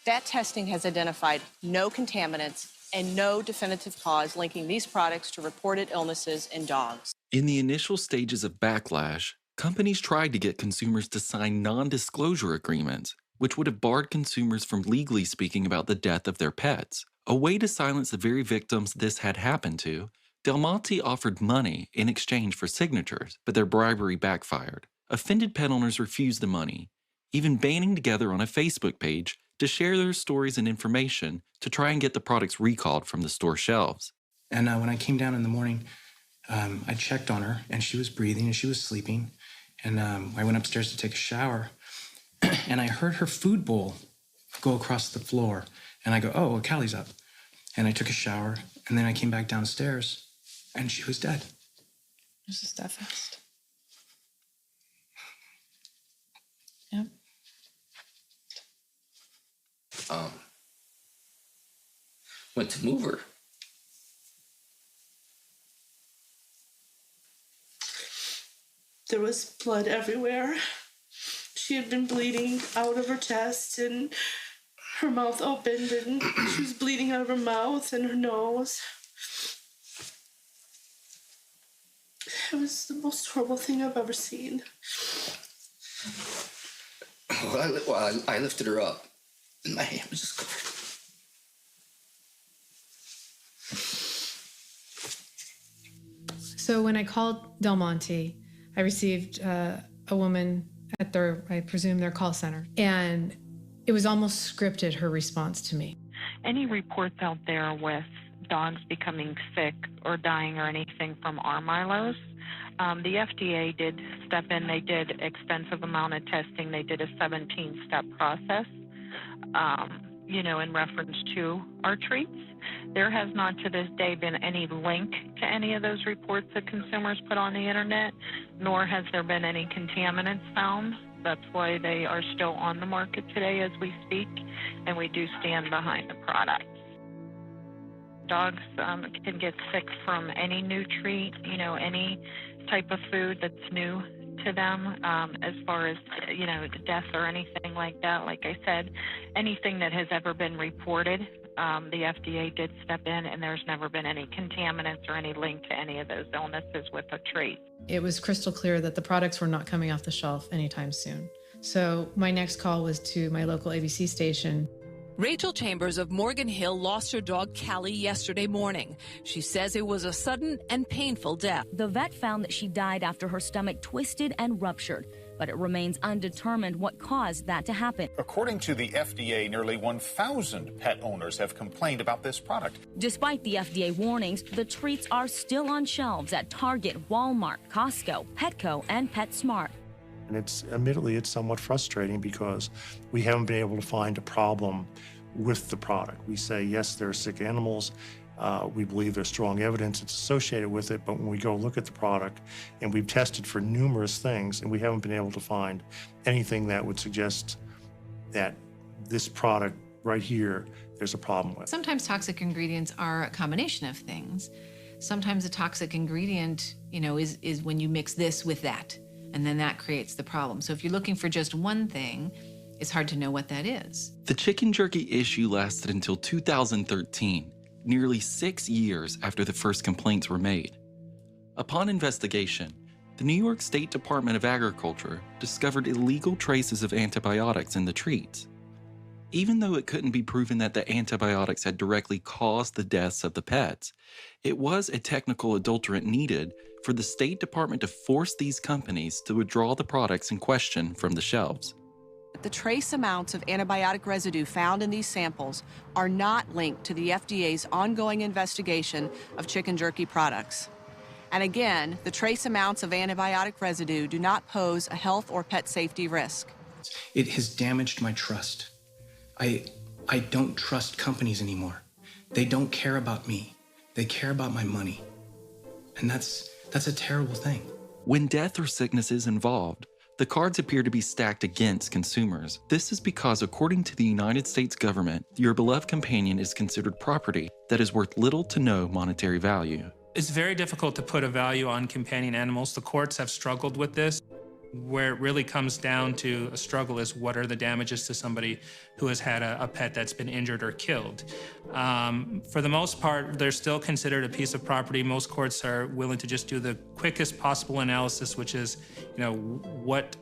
That testing has identified no contaminants and no definitive cause linking these products to reported illnesses in dogs. In the initial stages of backlash, companies tried to get consumers to sign non-disclosure agreements, which would have barred consumers from legally speaking about the death of their pets. A way to silence the very victims this had happened to, Del Monte offered money in exchange for signatures, but their bribery backfired. Offended pet owners refused the money, even banding together on a Facebook page to share their stories and information to try and get the products recalled from the store shelves. And when I came down in the morning, I checked on her, and she was breathing and she was sleeping. And I went upstairs to take a shower, and I heard her food bowl go across the floor. And I go, oh, well, Callie's up. And I took a shower, and then I came back downstairs, and she was dead. This is that fast. Yep. Went to move her. There was blood everywhere. She had been bleeding out of her chest, and her mouth opened, and she was bleeding out of her mouth and her nose. It was the most horrible thing I've ever seen. Well, I lifted her up, and my hand was just covered. So when I called Del Monte, I received a woman at I presume their call center, and it was almost scripted, her response to me. Any reports out there with dogs becoming sick or dying or anything from our Milos, the FDA did step in. They did extensive amount of testing. They did a 17-step process, in reference to our treats. There has not to this day been any link to any of those reports that consumers put on the internet, nor has there been any contaminants found. That's why they are still on the market today as we speak, and we do stand behind the product. Dogs can get sick from any new treat, any type of food that's new to them, as far as, death or anything like that. Like I said, anything that has ever been reported, the FDA did step in, and there's never been any contaminants or any link to any of those illnesses with a treat. It was crystal clear that the products were not coming off the shelf anytime soon. So my next call was to my local ABC station. Rachel Chambers of Morgan Hill lost her dog Callie yesterday morning. She says it was a sudden and painful death. The vet found that she died after her stomach twisted and ruptured, but it remains undetermined what caused that to happen. According to the FDA, nearly 1,000 pet owners have complained about this product. Despite the FDA warnings, the treats are still on shelves at Target, Walmart, Costco, Petco, and PetSmart. And admittedly, it's somewhat frustrating because we haven't been able to find a problem with the product. We say, yes, there are sick animals, We believe there's strong evidence it's associated with it, but when we go look at the product, and we've tested for numerous things, and we haven't been able to find anything that would suggest that this product right here, there's a problem with. Sometimes toxic ingredients are a combination of things. Sometimes a toxic ingredient, is when you mix this with that, and then that creates the problem. So if you're looking for just one thing, it's hard to know what that is. The chicken jerky issue lasted until 2013, nearly 6 years after the first complaints were made. Upon investigation, the New York State Department of Agriculture discovered illegal traces of antibiotics in the treats. Even though it couldn't be proven that the antibiotics had directly caused the deaths of the pets, it was a technical adulterant needed for the State Department to force these companies to withdraw the products in question from the shelves. The trace amounts of antibiotic residue found in these samples are not linked to the FDA's ongoing investigation of chicken jerky products. And again, the trace amounts of antibiotic residue do not pose a health or pet safety risk. It has damaged my trust. I don't trust companies anymore. They don't care about me. They care about my money. And that's a terrible thing. When death or sickness is involved, the cards appear to be stacked against consumers. This is because, according to the United States government, your beloved companion is considered property that is worth little to no monetary value. It's very difficult to put a value on companion animals. The courts have struggled with this. Where it really comes down to a struggle is what are the damages to somebody who has had a pet that's been injured or killed. For the most part, they're still considered a piece of property. Most courts are willing to just do the quickest possible analysis, which is, what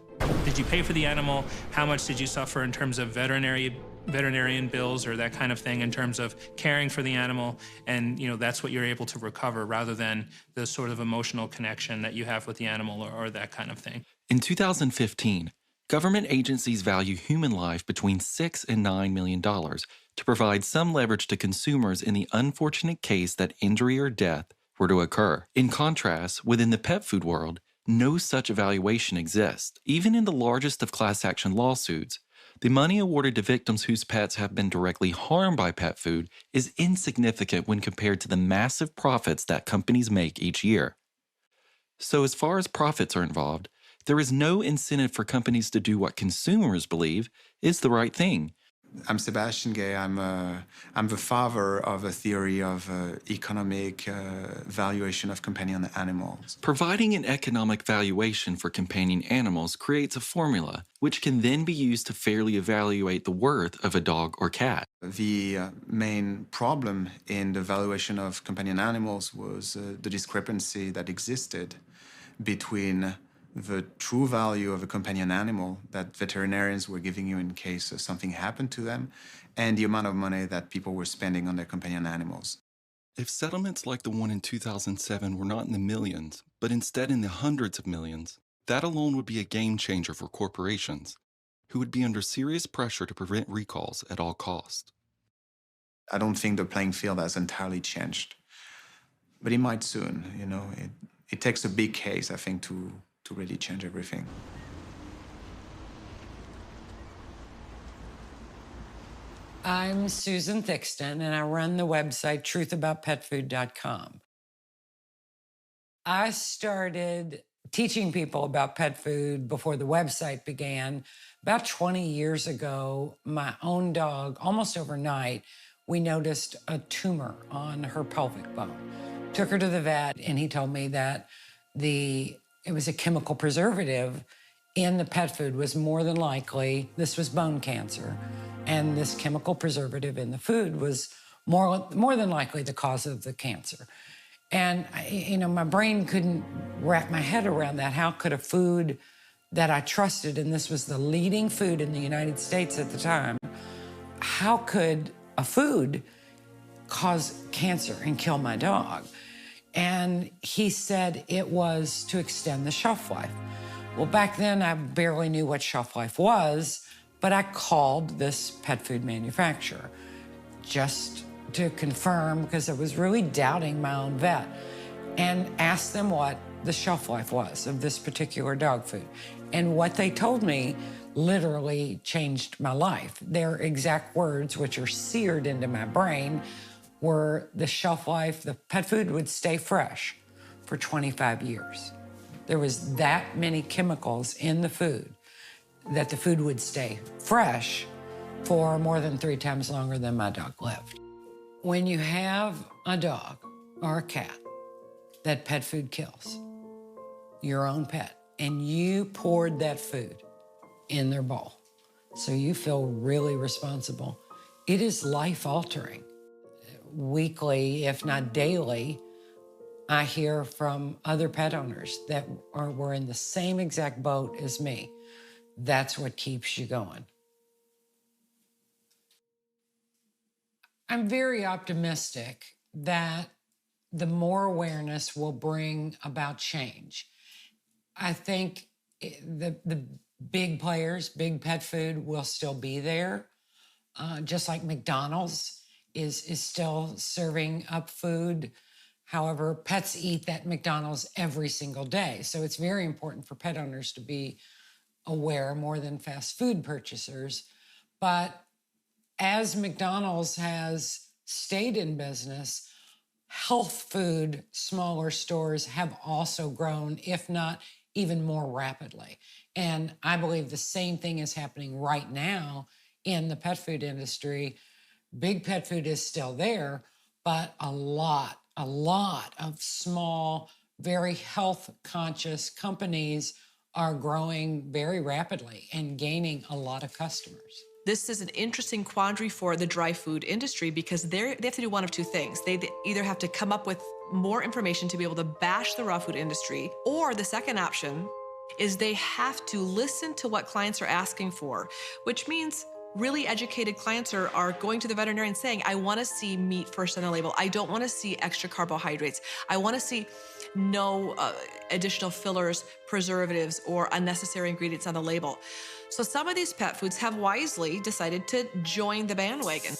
did you pay for the animal? How much did you suffer in terms of veterinarian bills or that kind of thing in terms of caring for the animal? And that's what you're able to recover rather than the sort of emotional connection that you have with the animal or that kind of thing. In 2015, government agencies value human life between $6 and $9 million to provide some leverage to consumers in the unfortunate case that injury or death were to occur. In contrast, within the pet food world, no such evaluation exists. Even in the largest of class action lawsuits, the money awarded to victims whose pets have been directly harmed by pet food is insignificant when compared to the massive profits that companies make each year. So as far as profits are involved, there is no incentive for companies to do what consumers believe is the right thing. I'm Sebastian Gay. I'm the father of a theory of economic valuation of companion animals. Providing an economic valuation for companion animals creates a formula which can then be used to fairly evaluate the worth of a dog or cat. The main problem in the valuation of companion animals was the discrepancy that existed between the true value of a companion animal that veterinarians were giving you in case something happened to them, and the amount of money that people were spending on their companion animals. If settlements like the one in 2007 were not in the millions, but instead in the hundreds of millions, that alone would be a game changer for corporations, who would be under serious pressure to prevent recalls at all costs. I don't think the playing field has entirely changed, but it might soon. It takes a big case, I think, to really change everything. I'm Susan Thixton, and I run the website truthaboutpetfood.com. I started teaching people about pet food before the website began. About 20 years ago, my own dog, almost overnight, we noticed a tumor on her pelvic bone. Took her to the vet, and he told me that it was a chemical preservative in the pet food was more than likely, this was bone cancer, and this chemical preservative in the food was more than likely the cause of the cancer. And, my brain couldn't wrap my head around that. How could a food that I trusted, and this was the leading food in the United States at the time, how could a food cause cancer and kill my dog? And he said it was to extend the shelf life. Well, back then, I barely knew what shelf life was, but I called this pet food manufacturer just to confirm, because I was really doubting my own vet, and asked them what the shelf life was of this particular dog food. And what they told me literally changed my life. Their exact words, which are seared into my brain, were the shelf life, the pet food would stay fresh for 25 years. There was that many chemicals in the food that the food would stay fresh for more than 3 times longer than my dog lived. When you have a dog or a cat that pet food kills, your own pet, and you poured that food in their bowl, so you feel really responsible, it is life-altering. Weekly, if not daily, I hear from other pet owners that were in the same exact boat as me. That's what keeps you going. I'm very optimistic that the more awareness will bring about change. I think the big players, big pet food, will still be there, just like McDonald's is still serving up food. However, pets eat that McDonald's every single day. So it's very important for pet owners to be aware more than fast food purchasers. But as McDonald's has stayed in business, health food, smaller stores have also grown, if not even more rapidly. And I believe the same thing is happening right now in the pet food industry. Big pet food is still there, but a lot of small, very health-conscious companies are growing very rapidly and gaining a lot of customers. This is an interesting quandary for the dry food industry because they have to do one of two things. They either have to come up with more information to be able to bash the raw food industry, or the second option is they have to listen to what clients are asking for, which means really educated clients are going to the veterinarian saying, I want to see meat first on the label. I don't want to see extra carbohydrates. I want to see no additional fillers, preservatives, or unnecessary ingredients on the label. So some of these pet foods have wisely decided to join the bandwagon.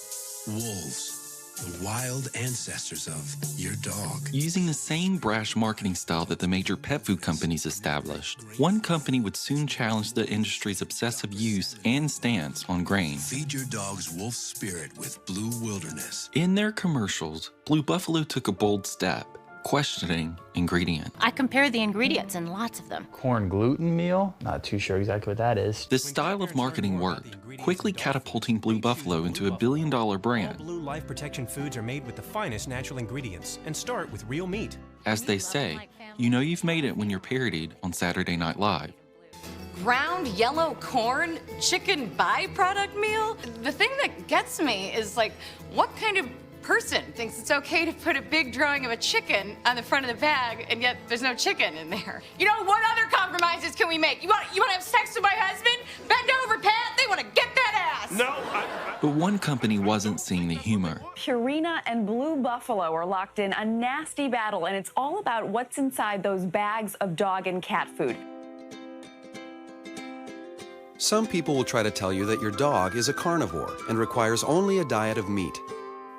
Wolves, the wild ancestors of your dog. Using the same brash marketing style that the major pet food companies established, one company would soon challenge the industry's obsessive use and stance on grain. Feed your dog's wolf spirit with Blue Wilderness. In their commercials, Blue Buffalo took a bold step, questioning ingredients. I compare the ingredients and lots of them. Corn gluten meal? Not too sure exactly what that is. This style of marketing worked, quickly catapulting Blue Buffalo into a billion-dollar brand. All Blue Life Protection foods are made with the finest natural ingredients and start with real meat. As they say, you know you've made it when you're parodied on Saturday Night Live. Ground yellow corn chicken byproduct meal? The thing that gets me is, like, what kind of person thinks it's okay to put a big drawing of a chicken on the front of the bag, and yet there's no chicken in there? You know, what other compromises can we make? You want to have sex with my husband? Bend over, Pat. They want to get that ass. No, But one company wasn't seeing the humor. Purina and Blue Buffalo are locked in a nasty battle, and it's all about what's inside those bags of dog and cat food. Some people will try to tell you that your dog is a carnivore and requires only a diet of meat.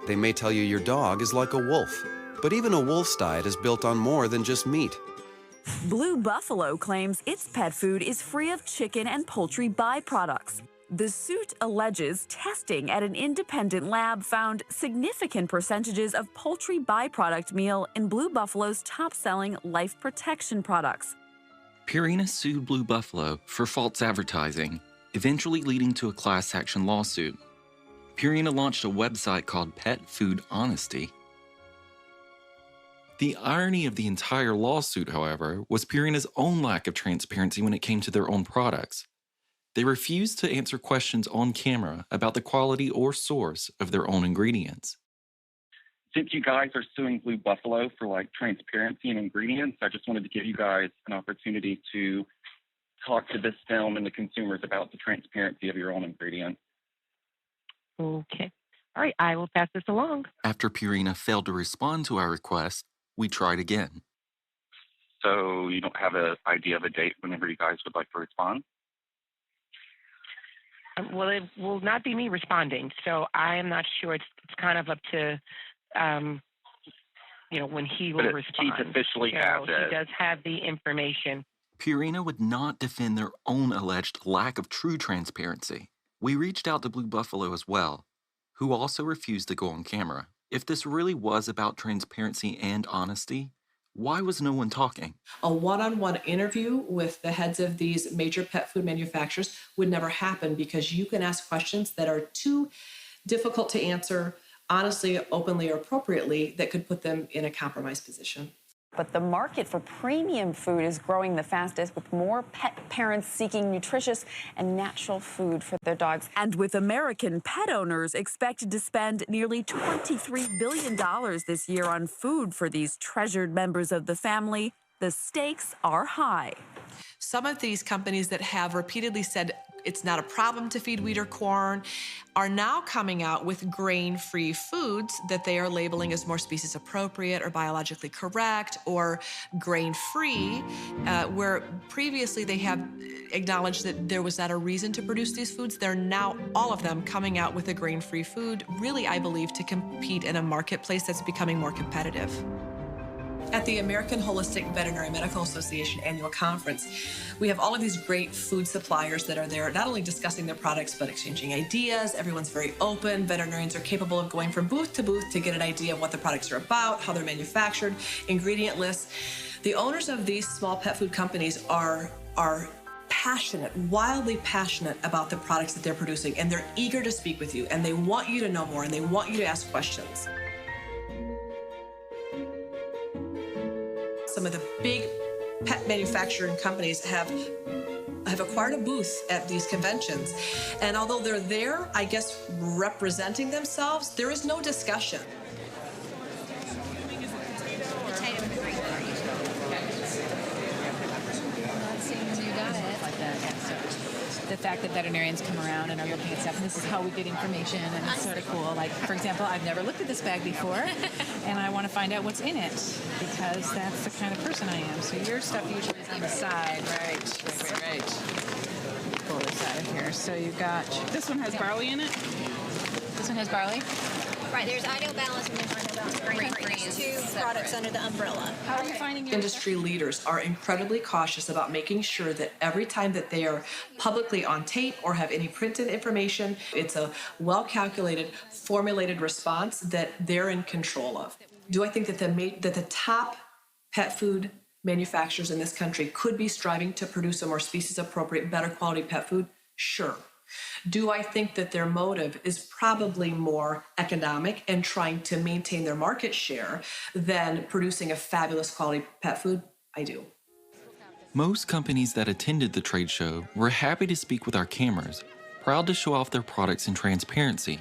They may tell you your dog is like a wolf, but even a wolf's diet is built on more than just meat. Blue Buffalo claims its pet food is free of chicken and poultry byproducts. The suit alleges testing at an independent lab found significant percentages of poultry byproduct meal in Blue Buffalo's top-selling life protection products. Purina sued Blue Buffalo for false advertising, eventually leading to a class action lawsuit. Purina launched a website called Pet Food Honesty. The irony of the entire lawsuit, however, was Purina's own lack of transparency when it came to their own products. They refused to answer questions on camera about the quality or source of their own ingredients. Since you guys are suing Blue Buffalo for transparency and ingredients, I just wanted to give you guys an opportunity to talk to this film and the consumers about the transparency of your own ingredients. Okay. All right, I will pass this along. After Purina failed to respond to our request, we tried again. So you don't have an idea of a date whenever you guys would like to respond? Well, it will not be me responding, so I am not sure. It's kind of up to, when he will respond. He officially has it. He does have the information. Purina would not defend their own alleged lack of true transparency. We reached out to Blue Buffalo as well, who also refused to go on camera. If this really was about transparency and honesty, why was no one talking? A one-on-one interview with the heads of these major pet food manufacturers would never happen because you can ask questions that are too difficult to answer honestly, openly, or appropriately that could put them in a compromised position. But the market for premium food is growing the fastest, with more pet parents seeking nutritious and natural food for their dogs. And with American pet owners expected to spend nearly $23 billion this year on food for these treasured members of the family, the stakes are high. Some of these companies that have repeatedly said it's not a problem to feed wheat or corn are now coming out with grain-free foods that they are labeling as more species appropriate or biologically correct or grain-free, where previously they have acknowledged that there was not a reason to produce these foods. They're now, all of them, coming out with a grain-free food, really, I believe, to compete in a marketplace that's becoming more competitive. At the American Holistic Veterinary Medical Association annual conference, we have all of these great food suppliers that are there, not only discussing their products, but exchanging ideas. Everyone's very open. Veterinarians are capable of going from booth to get an idea of what the products are about, how they're manufactured, ingredient lists. The owners of these small pet food companies are passionate, wildly passionate about the products that they're producing, and they're eager to speak with you, and they want you to know more, and they want you to ask questions. Some of the big pet manufacturing companies have acquired a booth at these conventions. And although they're there, I guess, representing themselves, there is no discussion. The fact that veterinarians come around and are looking at stuff, and this is how we get information, and it's sort of cool. Like, for example, I've never looked at this bag before, and I want to find out what's in it, because that's the kind of person I am. So your stuff usually is on the side, right. Pull this out of here. So you've got, this one has barley in it? This one has barley? Right, there's I Know Balance and there's I Know Balance Grain Free. There's two products under the umbrella. How are you finding your Industry leaders are incredibly cautious about making sure that every time that they are publicly on tape or have any printed information, it's a well-calculated, formulated response that they're in control of. Do I think that the top pet food manufacturers in this country could be striving to produce a more species-appropriate, better quality pet food? Sure. Do I think that their motive is probably more economic and trying to maintain their market share than producing a fabulous quality pet food? I do. Most companies that attended the trade show were happy to speak with our cameras, proud to show off their products in transparency.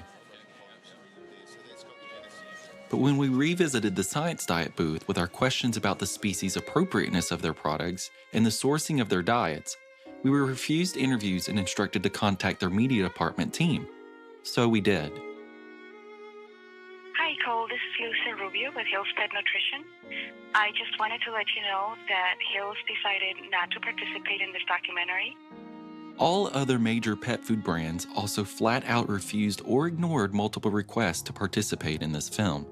But when we revisited the Science Diet booth with our questions about the species appropriateness of their products and the sourcing of their diets, we were refused interviews and instructed to contact their media department team. So we did. Hi, Cole. This is Lucy Rubio with Hills Pet Nutrition. I just wanted to let you know that Hills decided not to participate in this documentary. All other major pet food brands also flat out refused or ignored multiple requests to participate in this film.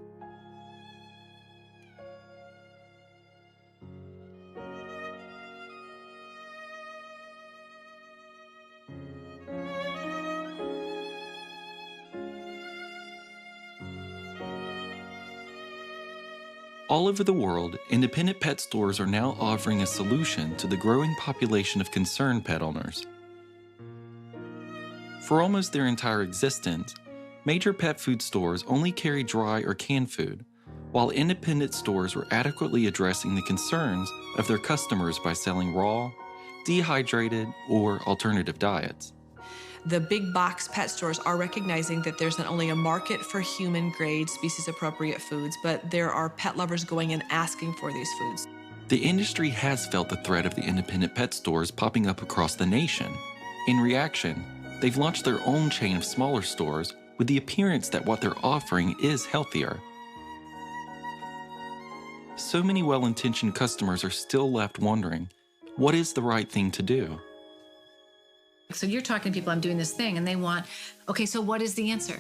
All over the world, independent pet stores are now offering a solution to the growing population of concerned pet owners. For almost their entire existence, major pet food stores only carry dry or canned food, while independent stores were adequately addressing the concerns of their customers by selling raw, dehydrated, or alternative diets. The big box pet stores are recognizing that there's not only a market for human-grade, species-appropriate foods, but there are pet lovers going and asking for these foods. The industry has felt the threat of the independent pet stores popping up across the nation. In reaction, they've launched their own chain of smaller stores with the appearance that what they're offering is healthier. So many well-intentioned customers are still left wondering, what is the right thing to do? So you're talking to people, I'm doing this thing, and they want, okay, so what is the answer?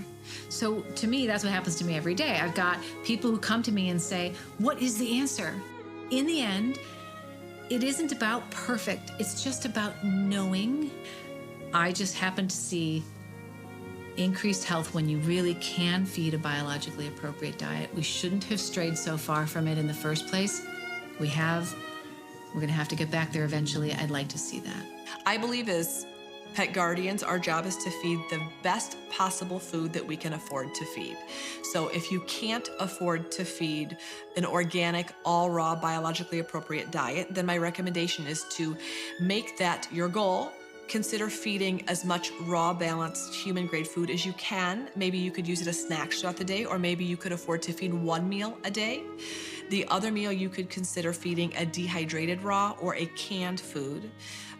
So to me, that's what happens to me every day. I've got people who come to me and say, what is the answer? In the end, it isn't about perfect. It's just about knowing. I just happen to see increased health when you really can feed a biologically appropriate diet. We shouldn't have strayed so far from it in the first place. We have. We're going to have to get back there eventually. I'd like to see that. I believe as pet guardians, our job is to feed the best possible food that we can afford to feed. So if you can't afford to feed an organic, all raw, biologically appropriate diet, then my recommendation is to make that your goal. Consider feeding as much raw, balanced, human-grade food as you can. Maybe you could use it as snacks throughout the day, or maybe you could afford to feed one meal a day. The other meal you could consider feeding a dehydrated raw or a canned food.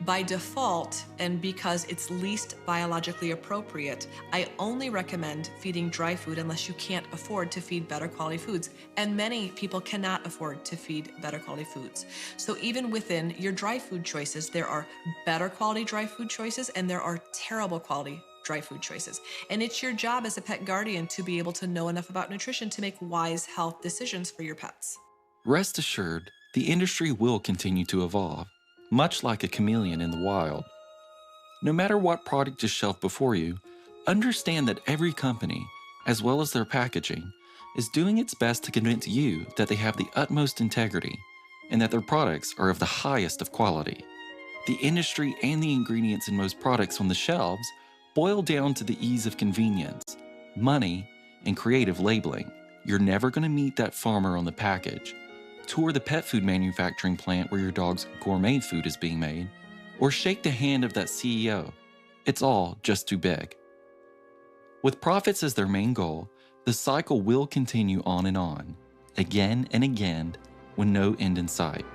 By default, and because it's least biologically appropriate, I only recommend feeding dry food unless you can't afford to feed better quality foods. And many people cannot afford to feed better quality foods. So even within your dry food choices, there are better quality dry food choices and there are terrible quality dry food choices. And it's your job as a pet guardian to be able to know enough about nutrition to make wise health decisions for your pets. Rest assured, the industry will continue to evolve, much like a chameleon in the wild. No matter what product is shelved before you, understand that every company, as well as their packaging, is doing its best to convince you that they have the utmost integrity and that their products are of the highest of quality. The industry and the ingredients in most products on the shelves boil down to the ease of convenience, money, and creative labeling. You're never going to meet that farmer on the package, tour the pet food manufacturing plant where your dog's gourmet food is being made, or shake the hand of that CEO. It's all just too big. With profits as their main goal, the cycle will continue on, again and again, with no end in sight.